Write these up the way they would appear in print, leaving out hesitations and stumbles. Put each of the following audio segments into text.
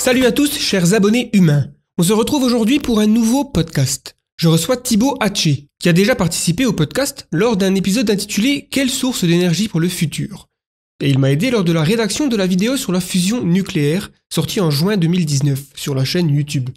Salut à tous, chers abonnés humains. On se retrouve aujourd'hui pour un nouveau podcast. Je reçois Thibaut Hatché, qui a déjà participé au podcast lors d'un épisode intitulé « Quelle source d'énergie pour le futur ?» Et il m'a aidé lors de la rédaction de la vidéo sur la fusion nucléaire, sortie en juin 2019 sur la chaîne YouTube.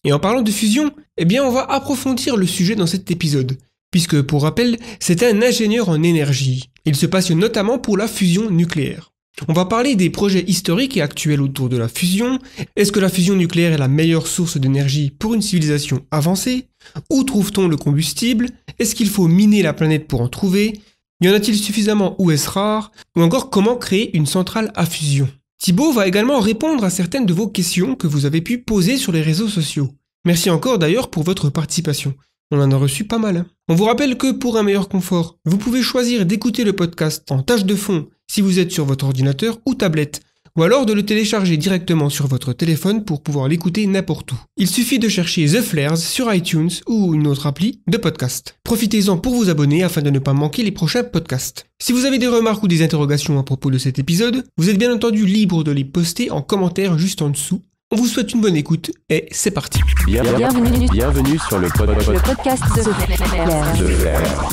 Et en parlant de fusion, on va approfondir le sujet dans cet épisode, puisque pour rappel, c'est un ingénieur en énergie. Il se passionne notamment pour la fusion nucléaire. On va parler des projets historiques et actuels autour de la fusion. Est-ce que la fusion nucléaire est la meilleure source d'énergie pour une civilisation avancée? Où trouve-t-on le combustible? Est-ce qu'il faut miner la planète pour en trouver? Y en a-t-il suffisamment ou est-ce rare? Ou encore comment créer une centrale à fusion? Thibaut va également répondre à certaines de vos questions que vous avez pu poser sur les réseaux sociaux. Merci encore d'ailleurs pour votre participation. On en a reçu pas mal. On vous rappelle que pour un meilleur confort, vous pouvez choisir d'écouter le podcast en tâche de fond si vous êtes sur votre ordinateur ou tablette, ou alors de le télécharger directement sur votre téléphone pour pouvoir l'écouter n'importe où. Il suffit de chercher The Flares sur iTunes ou une autre appli de podcast. Profitez-en pour vous abonner afin de ne pas manquer les prochains podcasts. Si vous avez des remarques ou des interrogations à propos de cet épisode, vous êtes bien entendu libre de les poster en commentaire juste en dessous. On vous souhaite une bonne écoute et c'est parti. Bienvenue sur le podcast de Flares.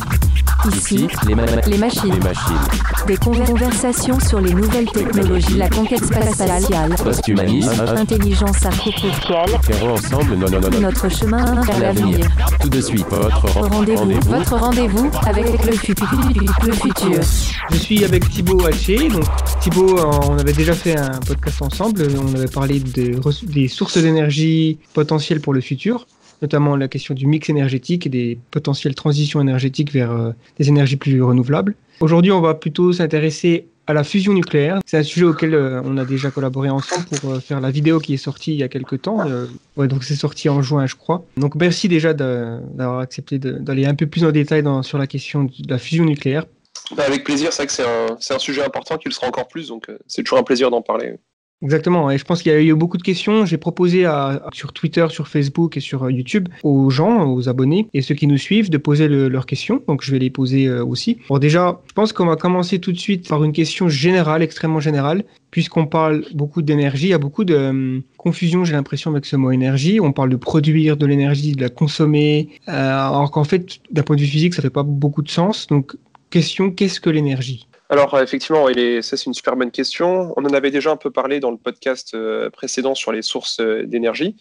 Ici, les machines. Des conversations sur les nouvelles technologies, la conquête spatiale, Post-humanisme, intelligence artificielle, ferons ensemble notre chemin vers l'avenir. Tout de suite, votre rendez-vous avec le futur. Je suis avec Thibaut Hatché. Donc Thibaut, on avait déjà fait un podcast ensemble. On avait parlé des sources d'énergie potentielles pour le futur, notamment la question du mix énergétique et des potentielles transitions énergétiques vers des énergies plus renouvelables. Aujourd'hui, on va plutôt s'intéresser à la fusion nucléaire. C'est un sujet auquel on a déjà collaboré ensemble pour faire la vidéo qui est sortie il y a quelques temps. Donc c'est sorti en juin, je crois. Donc merci déjà d'avoir accepté d'aller un peu plus en détail sur la question de la fusion nucléaire. Avec plaisir, c'est vrai que c'est un sujet important qui le sera encore plus, donc c'est toujours un plaisir d'en parler. Exactement, et je pense qu'il y a eu beaucoup de questions. J'ai proposé sur Twitter, sur Facebook et sur YouTube aux gens, aux abonnés et ceux qui nous suivent de poser leurs questions, donc je vais les poser aussi. Bon, déjà, je pense qu'on va commencer tout de suite par une question générale, extrêmement générale, puisqu'on parle beaucoup d'énergie. Il y a beaucoup de confusion, j'ai l'impression, avec ce mot énergie. On parle de produire de l'énergie, de la consommer, alors qu'en fait, d'un point de vue physique, ça fait pas beaucoup de sens. Donc, question, qu'est-ce que l'énergie ? Alors effectivement, ça c'est une super bonne question. On en avait déjà un peu parlé dans le podcast précédent sur les sources d'énergie.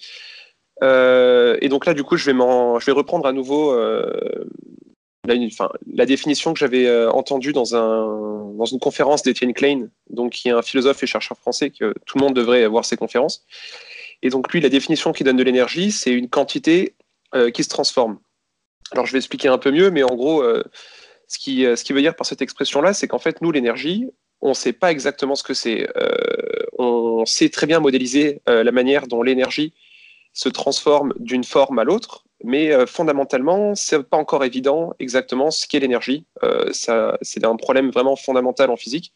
Et donc là, du coup, je vais reprendre à nouveau la définition que j'avais entendue dans une conférence d'Étienne Klein, donc qui est un philosophe et chercheur français que tout le monde devrait voir ses conférences. Et donc lui, la définition qu'il donne de l'énergie, c'est une quantité qui se transforme. Alors je vais expliquer un peu mieux, mais en gros, ce qui veut dire par cette expression-là, c'est qu'en fait, nous, l'énergie, on ne sait pas exactement ce que c'est. On sait très bien modéliser la manière dont l'énergie se transforme d'une forme à l'autre, mais fondamentalement, ce n'est pas encore évident exactement ce qu'est l'énergie. C'est un problème vraiment fondamental en physique.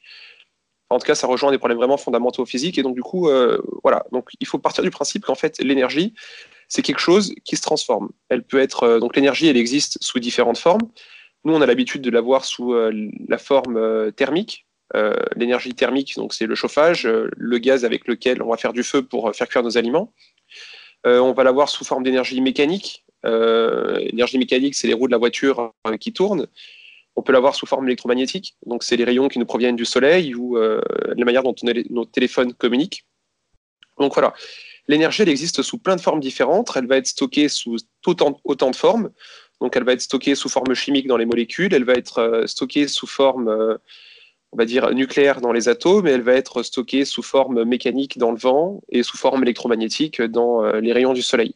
En tout cas, ça rejoint des problèmes vraiment fondamentaux en physique. Et donc, du coup, voilà. Donc, il faut partir du principe qu'en fait, l'énergie, c'est quelque chose qui se transforme. Elle peut être, donc l'énergie, elle existe sous différentes formes. Nous, on a l'habitude de la voir sous la forme thermique. L'énergie thermique, donc c'est le chauffage, le gaz avec lequel on va faire du feu pour faire cuire nos aliments. On va la voir sous forme d'énergie mécanique. L'énergie mécanique, c'est les roues de la voiture qui tournent. On peut la voir sous forme électromagnétique. Donc, c'est les rayons qui nous proviennent du soleil ou la manière dont nos téléphones communiquent. Donc, voilà. L'énergie, elle existe sous plein de formes différentes. Elle va être stockée sous autant de formes. Donc, elle va être stockée sous forme chimique dans les molécules, elle va être stockée sous forme, on va dire, nucléaire dans les atomes, et elle va être stockée sous forme mécanique dans le vent et sous forme électromagnétique dans les rayons du soleil.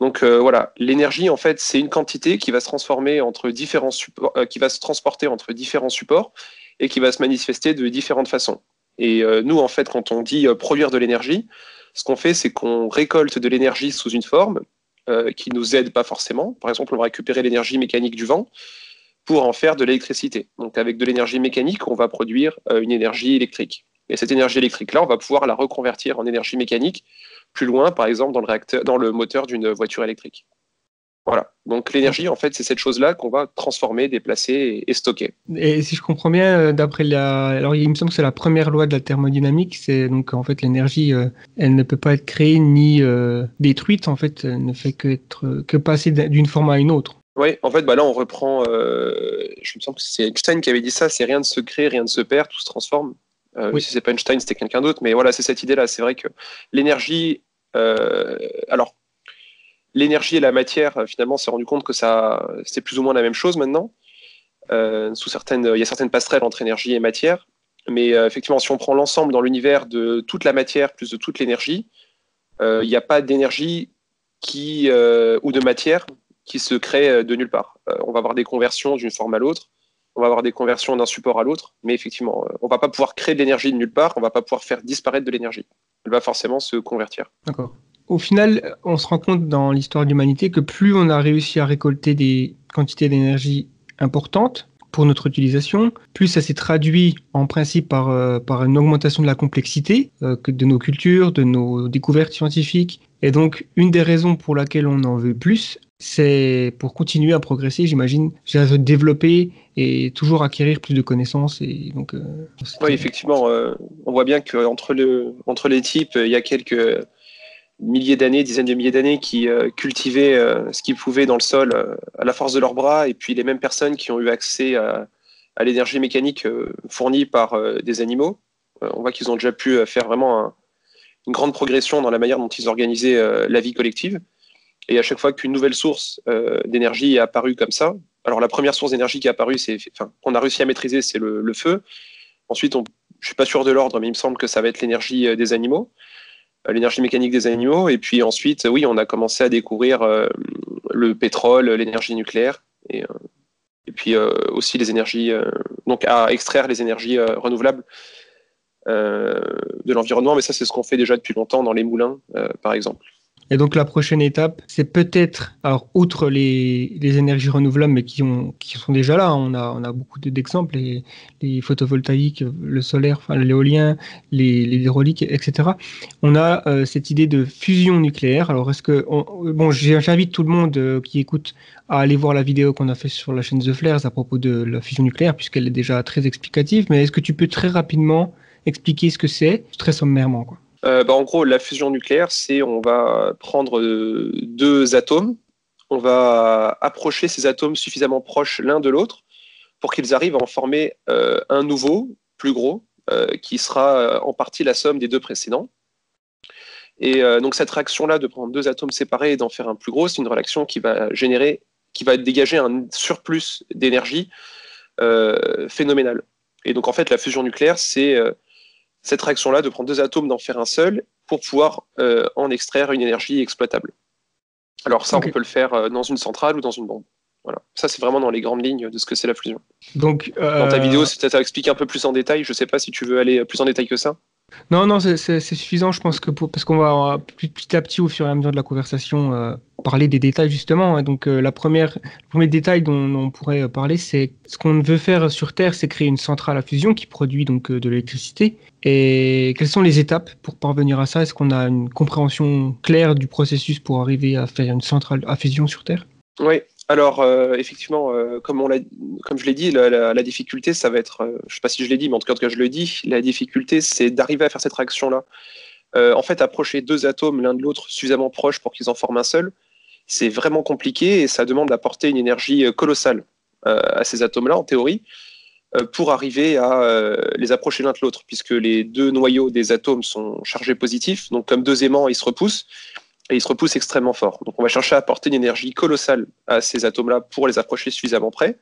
Donc voilà, l'énergie, en fait, c'est une quantité qui va se transformer entre différents supports, qui va se transporter entre différents supports et qui va se manifester de différentes façons. Et nous, en fait, quand on dit produire de l'énergie, ce qu'on fait, c'est qu'on récolte de l'énergie sous une forme qui ne nous aide pas forcément. Par exemple, on va récupérer l'énergie mécanique du vent pour en faire de l'électricité. Donc avec de l'énergie mécanique, on va produire une énergie électrique. Et cette énergie électrique-là, on va pouvoir la reconvertir en énergie mécanique plus loin, par exemple dans le moteur d'une voiture électrique. Voilà. Donc l'énergie, en fait, c'est cette chose-là qu'on va transformer, déplacer et stocker. Et si je comprends bien, d'après alors il me semble que c'est la première loi de la thermodynamique, c'est donc en fait l'énergie, elle ne peut pas être créée ni détruite, en fait, elle ne fait que passer d'une forme à une autre. Oui, en fait, là, on reprend. Je me semble que c'est Einstein qui avait dit ça. C'est rien ne se crée, rien ne se perd, tout se transforme. Oui. Si c'est pas Einstein, c'était quelqu'un d'autre. Mais voilà, c'est cette idée-là. C'est vrai que l'énergie. Alors, l'énergie et la matière, finalement, on s'est rendu compte que c'est plus ou moins la même chose maintenant. Il y a certaines passerelles entre énergie et matière. Mais effectivement, si on prend l'ensemble dans l'univers de toute la matière plus de toute l'énergie, il n'y a pas d'énergie ou de matière qui se crée de nulle part. On va avoir des conversions d'une forme à l'autre, on va avoir des conversions d'un support à l'autre, mais effectivement, on ne va pas pouvoir créer de l'énergie de nulle part, on ne va pas pouvoir faire disparaître de l'énergie. Elle va forcément se convertir. D'accord. Au final, on se rend compte dans l'histoire de l'humanité que plus on a réussi à récolter des quantités d'énergie importantes pour notre utilisation, plus ça s'est traduit en principe par une augmentation de la complexité de nos cultures, de nos découvertes scientifiques. Et donc, une des raisons pour laquelle on en veut plus, c'est pour continuer à progresser, j'imagine, à se développer et toujours acquérir plus de connaissances. Et donc, oui, effectivement, on voit bien qu'entre les types, il y a quelques milliers d'années, dizaines de milliers d'années qui cultivaient ce qu'ils pouvaient dans le sol à la force de leurs bras, et puis les mêmes personnes qui ont eu accès à l'énergie mécanique fournie par des animaux. On voit qu'ils ont déjà pu faire vraiment une grande progression dans la manière dont ils organisaient la vie collective. Et à chaque fois qu'une nouvelle source d'énergie est apparue comme ça, alors la première source d'énergie qui est apparue, qu'on a réussi à maîtriser, c'est le feu. Ensuite, je ne suis pas sûr de l'ordre, mais il me semble que ça va être l'énergie des animaux, l'énergie mécanique des animaux. Et puis ensuite, oui, on a commencé à découvrir le pétrole, l'énergie nucléaire, et puis aussi les énergies, donc à extraire les énergies renouvelables de l'environnement. Mais ça, c'est ce qu'on fait déjà depuis longtemps dans les moulins, par exemple. Et donc la prochaine étape, c'est peut-être, alors outre les énergies renouvelables, mais qui sont déjà là, on a beaucoup d'exemples, les photovoltaïques, le solaire, enfin l'éolien, l'hydraulique, etc. On a cette idée de fusion nucléaire. Alors j'invite tout le monde qui écoute à aller voir la vidéo qu'on a fait sur la chaîne The Flares à propos de la fusion nucléaire, puisqu'elle est déjà très explicative. Mais est-ce que tu peux très rapidement expliquer ce que c'est, très sommairement, quoi? En gros, la fusion nucléaire, on va prendre deux atomes, on va approcher ces atomes suffisamment proches l'un de l'autre pour qu'ils arrivent à en former un nouveau, plus gros, qui sera en partie la somme des deux précédents. Et donc cette réaction-là de prendre deux atomes séparés et d'en faire un plus gros, c'est une réaction qui va dégager un surplus d'énergie phénoménal. Et donc en fait, la fusion nucléaire, c'est cette réaction-là de prendre deux atomes, d'en faire un seul, pour pouvoir en extraire une énergie exploitable. Alors ça, okay. On peut le faire dans une centrale ou dans une bombe. Voilà. Ça, c'est vraiment dans les grandes lignes de ce que c'est la fusion. Donc, dans ta vidéo, c'est peut-être à expliquer un peu plus en détail. Je ne sais pas si tu veux aller plus en détail que ça. Non, c'est suffisant, je pense, parce qu'on va petit à petit, au fur et à mesure de la conversation, parler des détails, justement. Donc, le premier détail dont on pourrait parler, c'est ce qu'on veut faire sur Terre, c'est créer une centrale à fusion qui produit donc de l'électricité. Et quelles sont les étapes pour parvenir à ça? Est-ce qu'on a une compréhension claire du processus pour arriver à faire une centrale à fusion sur Terre? Oui. Alors, effectivement, comme je l'ai dit, la difficulté, ça va être, je ne sais pas si je l'ai dit, mais en tout cas, je le dis, la difficulté, c'est d'arriver à faire cette réaction-là. En fait, approcher deux atomes l'un de l'autre suffisamment proches pour qu'ils en forment un seul, c'est vraiment compliqué et ça demande d'apporter une énergie colossale à ces atomes-là, en théorie, pour arriver à les approcher l'un de l'autre, puisque les deux noyaux des atomes sont chargés positifs, donc comme deux aimants, ils se repoussent. Et ils se repoussent extrêmement fort. Donc on va chercher à apporter une énergie colossale à ces atomes-là pour les approcher suffisamment près.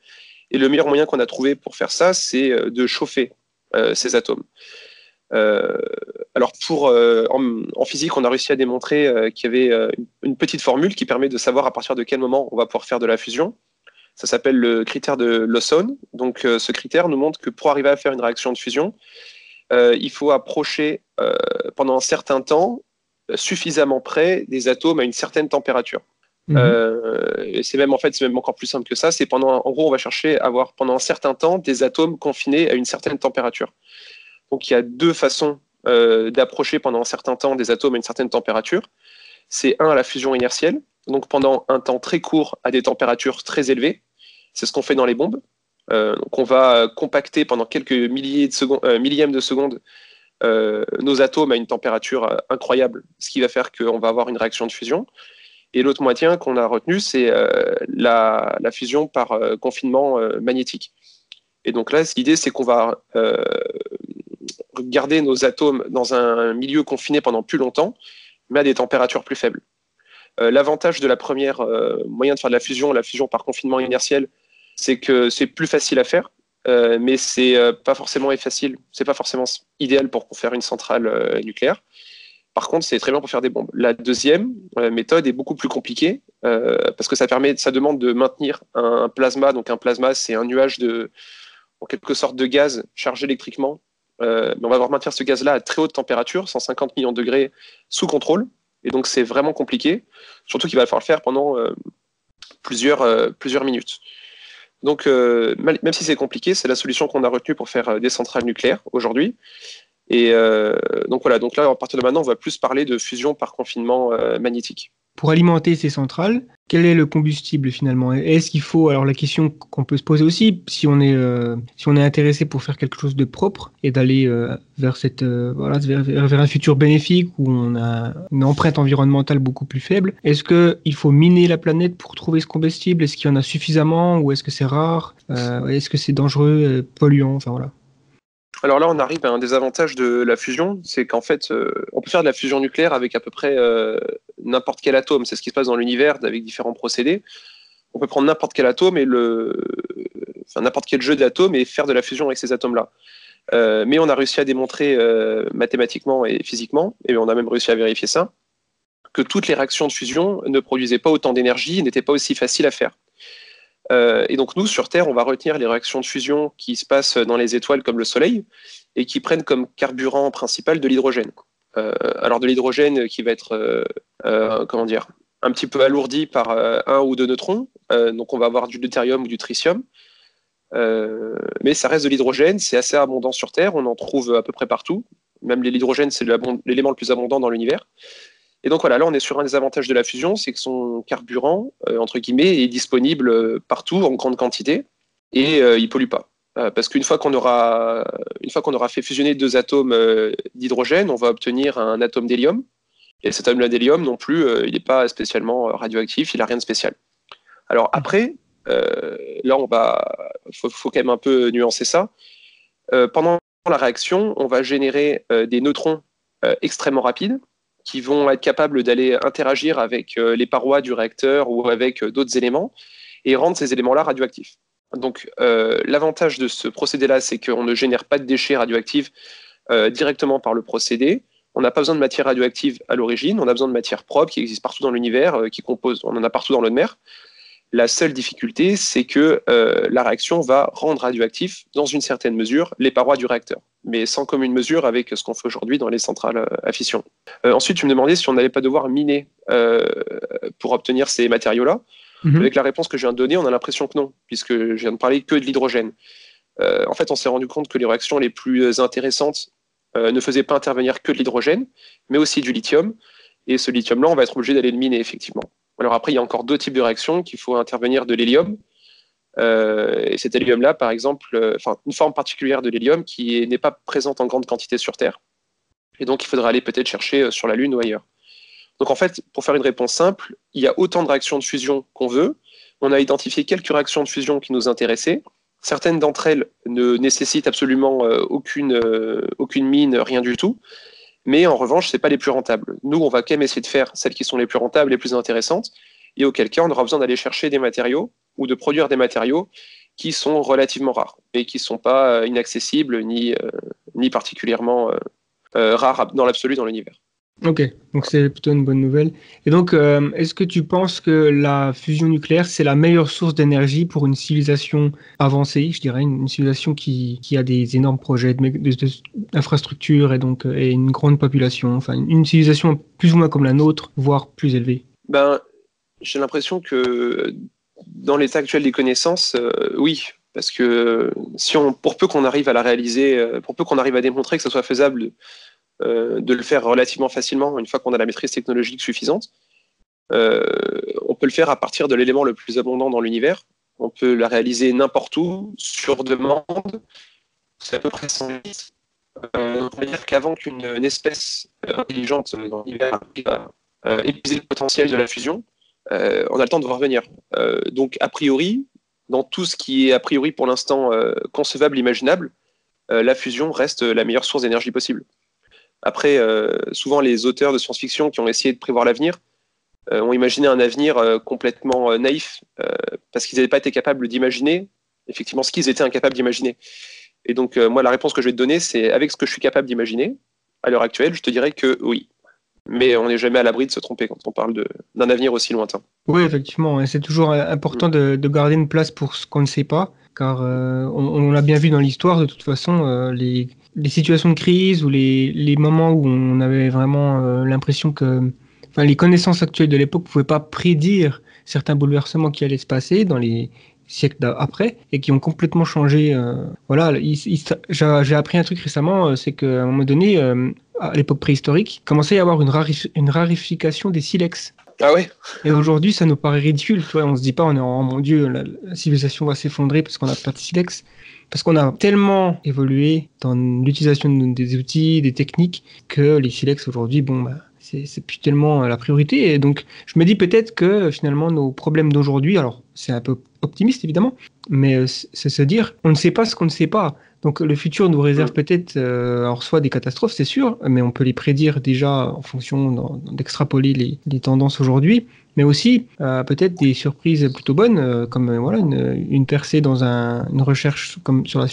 Et le meilleur moyen qu'on a trouvé pour faire ça, c'est de chauffer ces atomes. Alors en physique, on a réussi à démontrer qu'il y avait une petite formule qui permet de savoir à partir de quel moment on va pouvoir faire de la fusion. Ça s'appelle le critère de Lawson. Donc ce critère nous montre que pour arriver à faire une réaction de fusion, il faut approcher pendant un certain temps suffisamment près des atomes à une certaine température. Et c'est même encore plus simple que ça. En gros, on va chercher à avoir pendant un certain temps des atomes confinés à une certaine température. Donc il y a deux façons d'approcher pendant un certain temps des atomes à une certaine température. C'est la fusion inertielle, donc pendant un temps très court à des températures très élevées. C'est ce qu'on fait dans les bombes. Donc on va compacter pendant quelques millièmes de seconde nos atomes à une température incroyable, ce qui va faire qu'on va avoir une réaction de fusion. Et l'autre moitié qu'on a retenu, c'est la fusion par confinement magnétique. Et donc là, l'idée, c'est qu'on va garder nos atomes dans un milieu confiné pendant plus longtemps, mais à des températures plus faibles. L'avantage de la première moyen de faire de la fusion par confinement inertiel, c'est que c'est plus facile à faire, mais c'est pas forcément facile, c'est pas forcément idéal pour faire une centrale nucléaire. Par contre, c'est très bien pour faire des bombes. La deuxième méthode est beaucoup plus compliquée parce que ça demande de maintenir un plasma. Donc un plasma, c'est un nuage en quelque sorte de gaz chargé électriquement. Mais on va devoir maintenir ce gaz-là à très haute température, 150 millions de degrés, sous contrôle. Et donc c'est vraiment compliqué, surtout qu'il va falloir le faire pendant plusieurs minutes. Donc même si c'est compliqué, c'est la solution qu'on a retenue pour faire des centrales nucléaires aujourd'hui. Et donc voilà, donc là, à partir de maintenant, on va plus parler de fusion par confinement magnétique. Pour alimenter ces centrales, quel est le combustible finalement? Est-ce qu'il faut, alors la question qu'on peut se poser aussi, si on est intéressé pour faire quelque chose de propre et d'aller vers vers un futur bénéfique où on a une empreinte environnementale beaucoup plus faible, est-ce qu'il faut miner la planète pour trouver ce combustible? Est-ce qu'il y en a suffisamment ou est-ce que c'est rare? Est-ce que c'est dangereux, polluant? Enfin voilà. Alors là, on arrive à un des avantages de la fusion, c'est qu'en fait, on peut faire de la fusion nucléaire avec à peu près n'importe quel atome. C'est ce qui se passe dans l'univers avec différents procédés. On peut prendre n'importe quel atome et n'importe quel jeu d'atomes et faire de la fusion avec ces atomes-là. Mais on a réussi à démontrer mathématiquement et physiquement, et on a même réussi à vérifier ça, que toutes les réactions de fusion ne produisaient pas autant d'énergie et n'étaient pas aussi faciles à faire. Et donc nous, sur Terre, on va retenir les réactions de fusion qui se passent dans les étoiles comme le Soleil et qui prennent comme carburant principal de l'hydrogène. Alors de l'hydrogène qui va être un petit peu alourdi par un ou deux neutrons, donc on va avoir du deutérium ou du tritium, mais ça reste de l'hydrogène, c'est assez abondant sur Terre, on en trouve à peu près partout, même l'hydrogène c'est l'élément le plus abondant dans l'univers. Et donc voilà, là on est sur un des avantages de la fusion, c'est que son carburant, entre guillemets, est disponible partout en grande quantité et il ne pollue pas. Parce qu'une fois qu'on aura fait fusionner deux atomes d'hydrogène, on va obtenir un atome d'hélium. Et cet atome d'hélium non plus, il n'est pas spécialement radioactif, il n'a rien de spécial. Alors après, là faut quand même un peu nuancer ça. Pendant la réaction, on va générer des neutrons extrêmement rapides, qui vont être capables d'aller interagir avec les parois du réacteur ou avec d'autres éléments et rendre ces éléments-là radioactifs. Donc l'avantage de ce procédé-là, c'est qu'on ne génère pas de déchets radioactifs directement par le procédé. On n'a pas besoin de matière radioactive à l'origine, on a besoin de matière propre qui existe partout dans l'univers, on en a partout dans l'eau de mer. La seule difficulté, c'est que la réaction va rendre radioactif, dans une certaine mesure, les parois du réacteur, mais sans commune mesure avec ce qu'on fait aujourd'hui dans les centrales à fission. Ensuite, tu me demandais si on n'allait pas devoir miner pour obtenir ces matériaux-là. Avec la réponse que je viens de donner, on a l'impression que non, puisque je viens de parler que de l'hydrogène. En fait, on s'est rendu compte que les réactions les plus intéressantes ne faisaient pas intervenir que de l'hydrogène, mais aussi du lithium. Et ce lithium-là, on va être obligé d'aller le miner, effectivement. Alors après, il y a encore deux types de réactions qu'il faut intervenir de l'hélium. Et cet hélium-là, par exemple, une forme particulière de l'hélium qui n'est pas présente en grande quantité sur Terre. Et donc, il faudra aller peut-être chercher sur la Lune ou ailleurs. Donc en fait, pour faire une réponse simple, il y a autant de réactions de fusion qu'on veut. On a identifié quelques réactions de fusion qui nous intéressaient. Certaines d'entre elles ne nécessitent absolument aucune mine, rien du tout. Mais en revanche, ce n'est pas les plus rentables. Nous, on va quand même essayer de faire celles qui sont les plus rentables, les plus intéressantes, et auquel cas, on aura besoin d'aller chercher des matériaux ou de produire des matériaux qui sont relativement rares, mais qui ne sont pas inaccessibles ni particulièrement rares dans l'absolu dans l'univers. Ok, donc c'est plutôt une bonne nouvelle. Et donc, est-ce que tu penses que la fusion nucléaire, c'est la meilleure source d'énergie pour une civilisation avancée, je dirais, une civilisation qui a des énormes projets d'infrastructures et une grande population, enfin une civilisation plus ou moins comme la nôtre, voire plus élevée? J'ai l'impression que dans l'état actuel des connaissances, oui. Parce que pour peu qu'on arrive à la réaliser, pour peu qu'on arrive à démontrer que ça soit faisable de le faire relativement facilement une fois qu'on a la maîtrise technologique suffisante, On peut le faire à partir de l'élément le plus abondant dans l'univers. On peut la réaliser n'importe où, sur demande. C'est à peu près sans limite. On peut dire qu'avant qu'une espèce intelligente dans l'univers arrive à épuiser le potentiel de la fusion, on a le temps de voir venir. Donc, a priori, dans tout ce qui est a priori pour l'instant concevable, imaginable, la fusion reste la meilleure source d'énergie possible. Après, souvent les auteurs de science-fiction qui ont essayé de prévoir l'avenir ont imaginé un avenir complètement naïf, parce qu'ils n'avaient pas été capables d'imaginer effectivement ce qu'ils étaient incapables d'imaginer. Et donc, moi, la réponse que je vais te donner, c'est avec ce que je suis capable d'imaginer, à l'heure actuelle, je te dirais que oui. Mais on n'est jamais à l'abri de se tromper quand on parle d'un avenir aussi lointain. Oui, effectivement, et c'est toujours important de garder une place pour ce qu'on ne sait pas, car on l'a bien vu dans l'histoire, de toute façon, les situations de crise ou les moments où on avait vraiment l'impression que les connaissances actuelles de l'époque ne pouvaient pas prédire certains bouleversements qui allaient se passer dans les siècles après et qui ont complètement changé. Voilà, j'ai appris un truc récemment, c'est qu'à un moment donné, à l'époque préhistorique, il commençait à y avoir une rarification des silex. Ah ouais. Et aujourd'hui, ça nous paraît ridicule. Tu vois, on se dit pas, oh mon Dieu, la civilisation va s'effondrer parce qu'on a pas de silex. Parce qu'on a tellement évolué dans l'utilisation des outils, des techniques, que les silex aujourd'hui, c'est plus tellement la priorité. Et donc, je me dis peut-être que finalement, nos problèmes d'aujourd'hui, alors c'est un peu optimiste évidemment, mais c'est se dire, on ne sait pas ce qu'on ne sait pas. Donc le futur nous réserve peut-être, alors soit des catastrophes, c'est sûr, mais on peut les prédire déjà en fonction d'extrapoler les tendances aujourd'hui, mais aussi peut-être des surprises plutôt bonnes, comme voilà une percée dans une recherche comme sur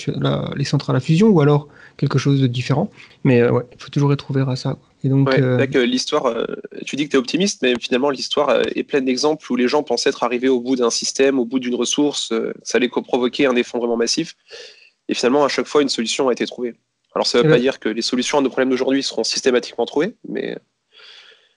les centrales à fusion, ou alors quelque chose de différent. Mais ouais, il faut toujours être ouvert à ça. Et donc, l'histoire, tu dis que tu es optimiste, mais finalement l'histoire est pleine d'exemples où les gens pensaient être arrivés au bout d'un système, au bout d'une ressource, ça allait provoquer un effondrement massif. Et finalement, à chaque fois, une solution a été trouvée. Alors, ça ne veut pas dire que les solutions à nos problèmes d'aujourd'hui seront systématiquement trouvées, mais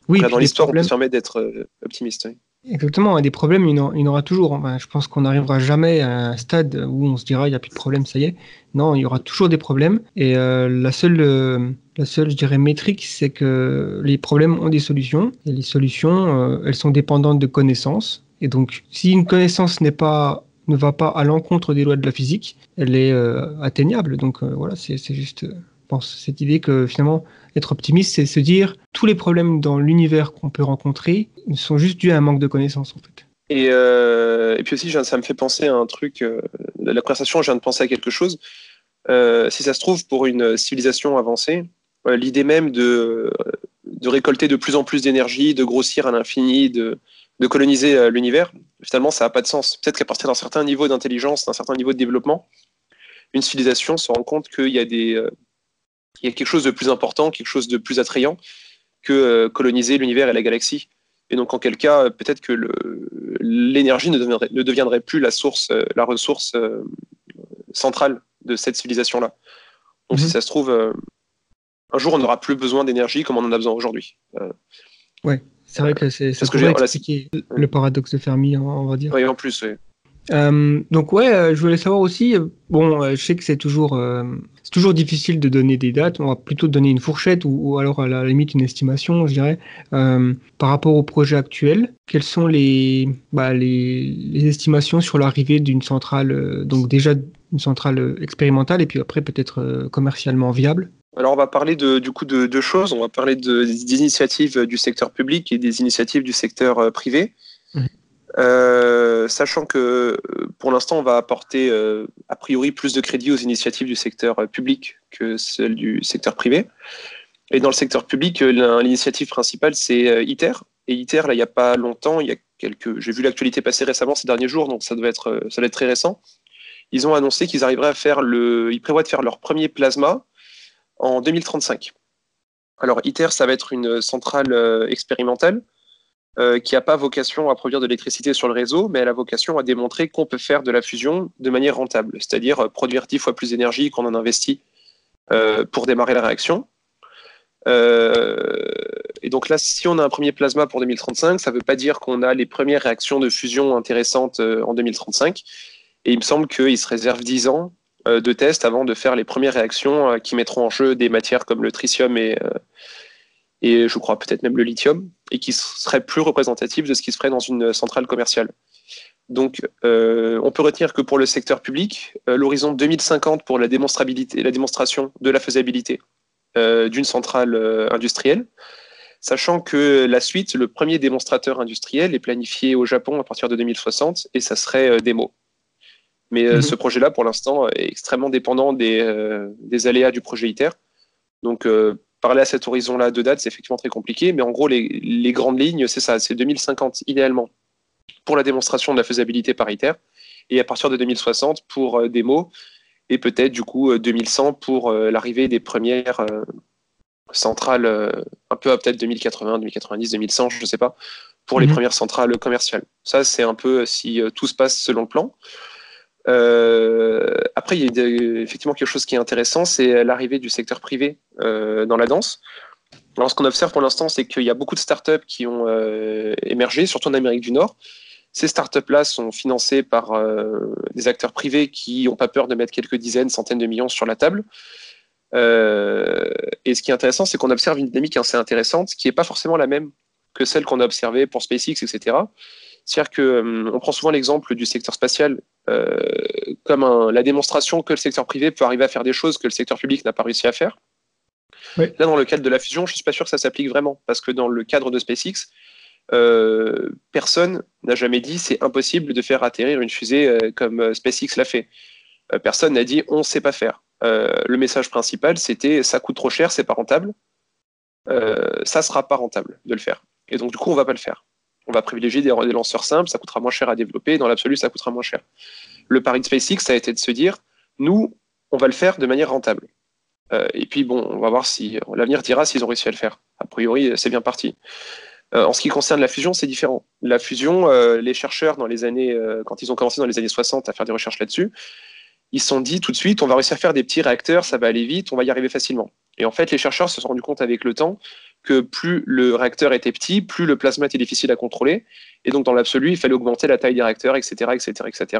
oui, après, dans l'histoire, on peut se permettre d'être optimiste. Oui. Exactement, des problèmes, il y en aura toujours. Enfin, je pense qu'on n'arrivera jamais à un stade où on se dira il n'y a plus de problème, ça y est. Non, il y aura toujours des problèmes. Et la seule, je dirais, métrique, c'est que les problèmes ont des solutions. Et les solutions, elles sont dépendantes de connaissances. Et donc, si une connaissance ne va pas à l'encontre des lois de la physique, elle est atteignable. Donc voilà, c'est juste, je pense, cette idée que finalement, être optimiste, c'est se dire tous les problèmes dans l'univers qu'on peut rencontrer sont juste dus à un manque de connaissances en fait. Et puis aussi, ça me fait penser à un truc, la conversation, je viens de penser à quelque chose. Si ça se trouve, pour une civilisation avancée, l'idée même de récolter de plus en plus d'énergie, de grossir à l'infini, de coloniser l'univers, finalement, ça n'a pas de sens. Peut-être qu'à partir d'un certain niveau d'intelligence, d'un certain niveau de développement, une civilisation se rend compte qu'il y a il y a quelque chose de plus important, quelque chose de plus attrayant que coloniser l'univers et la galaxie. Et donc, en quel cas, peut-être que l'énergie ne deviendrait plus la ressource centrale de cette civilisation-là. Donc, si ça se trouve, un jour, on n'aura plus besoin d'énergie comme on en a besoin aujourd'hui. Ouais, c'est vrai que c'est ce que j'ai expliqué, le paradoxe de Fermi, on va dire. Oui, en plus, oui. Donc ouais, je voulais savoir aussi, je sais que c'est toujours difficile de donner des dates, on va plutôt donner une fourchette ou alors à la limite une estimation, je dirais, par rapport au projet actuel. Quelles sont les estimations sur l'arrivée d'une centrale, donc déjà une centrale expérimentale et puis après peut-être commercialement viable? Alors on va parler du coup de deux choses, on va parler des initiatives du secteur public et des initiatives du secteur privé. Sachant que pour l'instant on va apporter a priori plus de crédit aux initiatives du secteur public que celles du secteur privé. Et dans le secteur public, l'initiative principale c'est ITER. Et ITER, là il n'y a pas longtemps, j'ai vu l'actualité passer récemment ces derniers jours, donc ça doit être très récent. Ils ont annoncé qu'ils arriveraient ils prévoient de faire leur premier plasma en 2035. Alors ITER, ça va être une centrale expérimentale qui n'a pas vocation à produire de l'électricité sur le réseau, mais elle a vocation à démontrer qu'on peut faire de la fusion de manière rentable, c'est-à-dire produire 10 fois plus d'énergie qu'on en investit pour démarrer la réaction. Et donc là, si on a un premier plasma pour 2035, ça ne veut pas dire qu'on a les premières réactions de fusion intéressantes en 2035. Et il me semble qu'il se réserve 10 ans de tests avant de faire les premières réactions qui mettront en jeu des matières comme le tritium et et je crois peut-être même le lithium, et qui serait plus représentatif de ce qui se ferait dans une centrale commerciale. Donc, on peut retenir que pour le secteur public, l'horizon 2050 pour la démonstrabilité, la démonstration de la faisabilité d'une centrale industrielle, sachant que la suite, le premier démonstrateur industriel est planifié au Japon à partir de 2060, et ça serait Demo. Mais ce projet-là, pour l'instant, est extrêmement dépendant des aléas du projet ITER. Donc, parler à cet horizon-là de date, c'est effectivement très compliqué, mais en gros, les grandes lignes, c'est ça, c'est 2050 idéalement pour la démonstration de la faisabilité par ITER, et à partir de 2060 pour Demo, et peut-être du coup 2100 pour l'arrivée des premières centrales, un peu à peut-être 2080, 2090, 2100, je ne sais pas, pour les premières centrales commerciales. Ça, c'est un peu si tout se passe selon le plan. Après, il y a effectivement quelque chose qui est intéressant, c'est l'arrivée du secteur privé dans la danse. Alors, ce qu'on observe pour l'instant, c'est qu'il y a beaucoup de startups qui ont émergé, surtout en Amérique du Nord. Ces startups-là sont financées par des acteurs privés qui n'ont pas peur de mettre quelques dizaines, centaines de millions sur la table. Et ce qui est intéressant, c'est qu'on observe une dynamique assez intéressante qui n'est pas forcément la même que celle qu'on a observée pour SpaceX, etc. C'est-à-dire qu'on prend souvent l'exemple du secteur spatial comme la démonstration que le secteur privé peut arriver à faire des choses que le secteur public n'a pas réussi à faire. Oui. Là, dans le cadre de la fusion, je ne suis pas sûr que ça s'applique vraiment, parce que dans le cadre de SpaceX, personne n'a jamais dit c'est impossible de faire atterrir une fusée comme SpaceX l'a fait. Personne n'a dit on ne sait pas faire. Le message principal, c'était ça coûte trop cher, c'est pas rentable. Ça sera pas rentable de le faire. Et donc, du coup, on va pas le faire. On va privilégier des lanceurs simples, ça coûtera moins cher à développer, dans l'absolu, ça coûtera moins cher. Le pari de SpaceX, ça a été de se dire, nous, on va le faire de manière rentable. Et puis, bon, on va voir si l'avenir dira s'ils ont réussi à le faire. A priori, c'est bien parti. En ce qui concerne la fusion, c'est différent. La fusion, les chercheurs, dans les années, quand ils ont commencé dans les années 60 à faire des recherches là-dessus, ils se sont dit tout de suite, on va réussir à faire des petits réacteurs, ça va aller vite, on va y arriver facilement. Et en fait, les chercheurs se sont rendus compte avec le temps que plus le réacteur était petit, plus le plasma était difficile à contrôler. Et donc, dans l'absolu, il fallait augmenter la taille des réacteurs, etc.,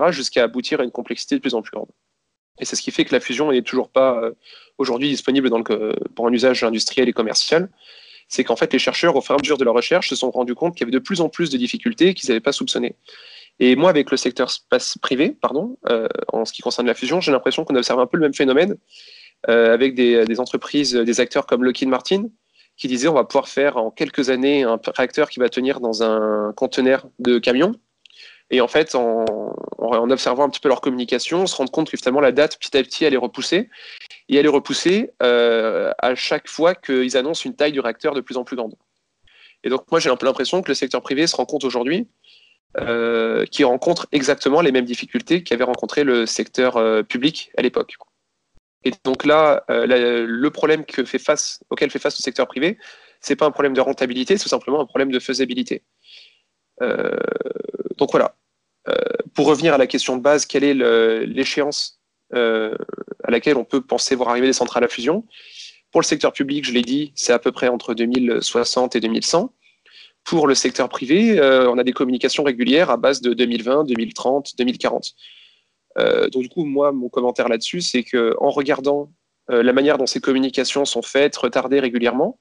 jusqu'à aboutir à une complexité de plus en plus grande. Et c'est ce qui fait que la fusion n'est toujours pas aujourd'hui disponible pour un usage industriel et commercial. C'est qu'en fait, les chercheurs, au fur et à mesure de leur recherche, se sont rendus compte qu'il y avait de plus en plus de difficultés qu'ils n'avaient pas soupçonnées. Et moi, avec le secteur privé, en ce qui concerne la fusion, j'ai l'impression qu'on observe un peu le même phénomène avec des entreprises, des acteurs comme Lockheed Martin, qui disaient on va pouvoir faire en quelques années un réacteur qui va tenir dans un conteneur de camion. Et en fait, en observant un petit peu leur communication, on se rend compte que finalement la date, petit à petit, elle est repoussée. Et elle est repoussée à chaque fois qu'ils annoncent une taille du réacteur de plus en plus grande. Et donc moi, j'ai un peu l'impression que le secteur privé se rend compte aujourd'hui qu'il rencontre exactement les mêmes difficultés qu'avait rencontré le secteur public à l'époque. Et donc là, le problème auquel fait face le secteur privé, c'est pas un problème de rentabilité, c'est tout simplement un problème de faisabilité. Donc voilà. Pour revenir à la question de base, quelle est l'échéance à laquelle on peut penser voir arriver des centrales à fusion? Pour le secteur public, je l'ai dit, c'est à peu près entre 2060 et 2100. Pour le secteur privé, on a des communications régulières à base de 2020, 2030, 2040. Donc du coup, moi, mon commentaire là-dessus, c'est qu'en regardant la manière dont ces communications sont faites, retardées régulièrement,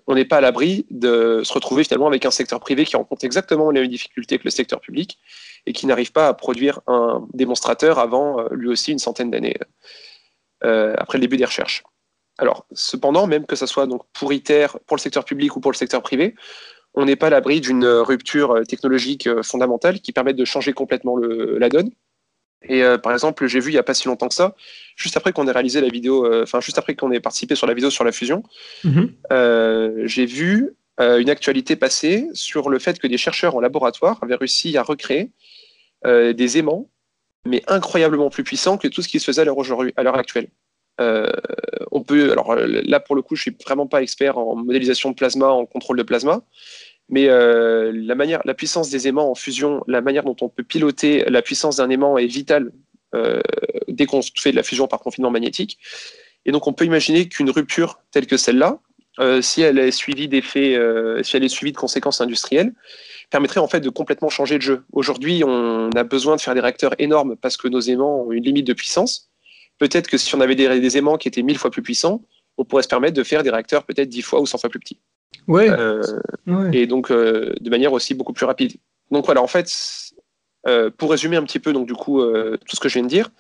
on n'est pas à l'abri de se retrouver finalement avec un secteur privé qui rencontre exactement les mêmes difficultés que le secteur public et qui n'arrive pas à produire un démonstrateur avant lui aussi une centaine d'années après le début des recherches. Alors, cependant, même que ce soit donc pour ITER, pour le secteur public ou pour le secteur privé, on n'est pas à l'abri d'une rupture technologique fondamentale qui permette de changer complètement la donne. Et par exemple, j'ai vu il n'y a pas si longtemps que ça, juste après qu'on ait réalisé la vidéo, juste après qu'on ait participé sur la vidéo sur la fusion, j'ai vu une actualité passer sur le fait que des chercheurs en laboratoire avaient réussi à recréer des aimants, mais incroyablement plus puissants que tout ce qui se faisait à l'heure actuelle. Alors là, pour le coup, je suis vraiment pas expert en modélisation de plasma, en contrôle de plasma, mais la puissance des aimants en fusion, la manière dont on peut piloter la puissance d'un aimant est vitale dès qu'on fait de la fusion par confinement magnétique. Et donc, on peut imaginer qu'une rupture telle que celle-là, si elle est suivie d'effets, si elle est suivie de conséquences industrielles, permettrait en fait de complètement changer de jeu. Aujourd'hui, on a besoin de faire des réacteurs énormes parce que nos aimants ont une limite de puissance. Peut-être que si on avait des aimants qui étaient 1000 fois plus puissants, on pourrait se permettre de faire des réacteurs peut-être 10 fois ou 100 fois plus petits. Ouais. Et donc de manière aussi beaucoup plus rapide. Donc voilà, en fait, pour résumer un petit peu donc du coup tout ce que je viens de dire,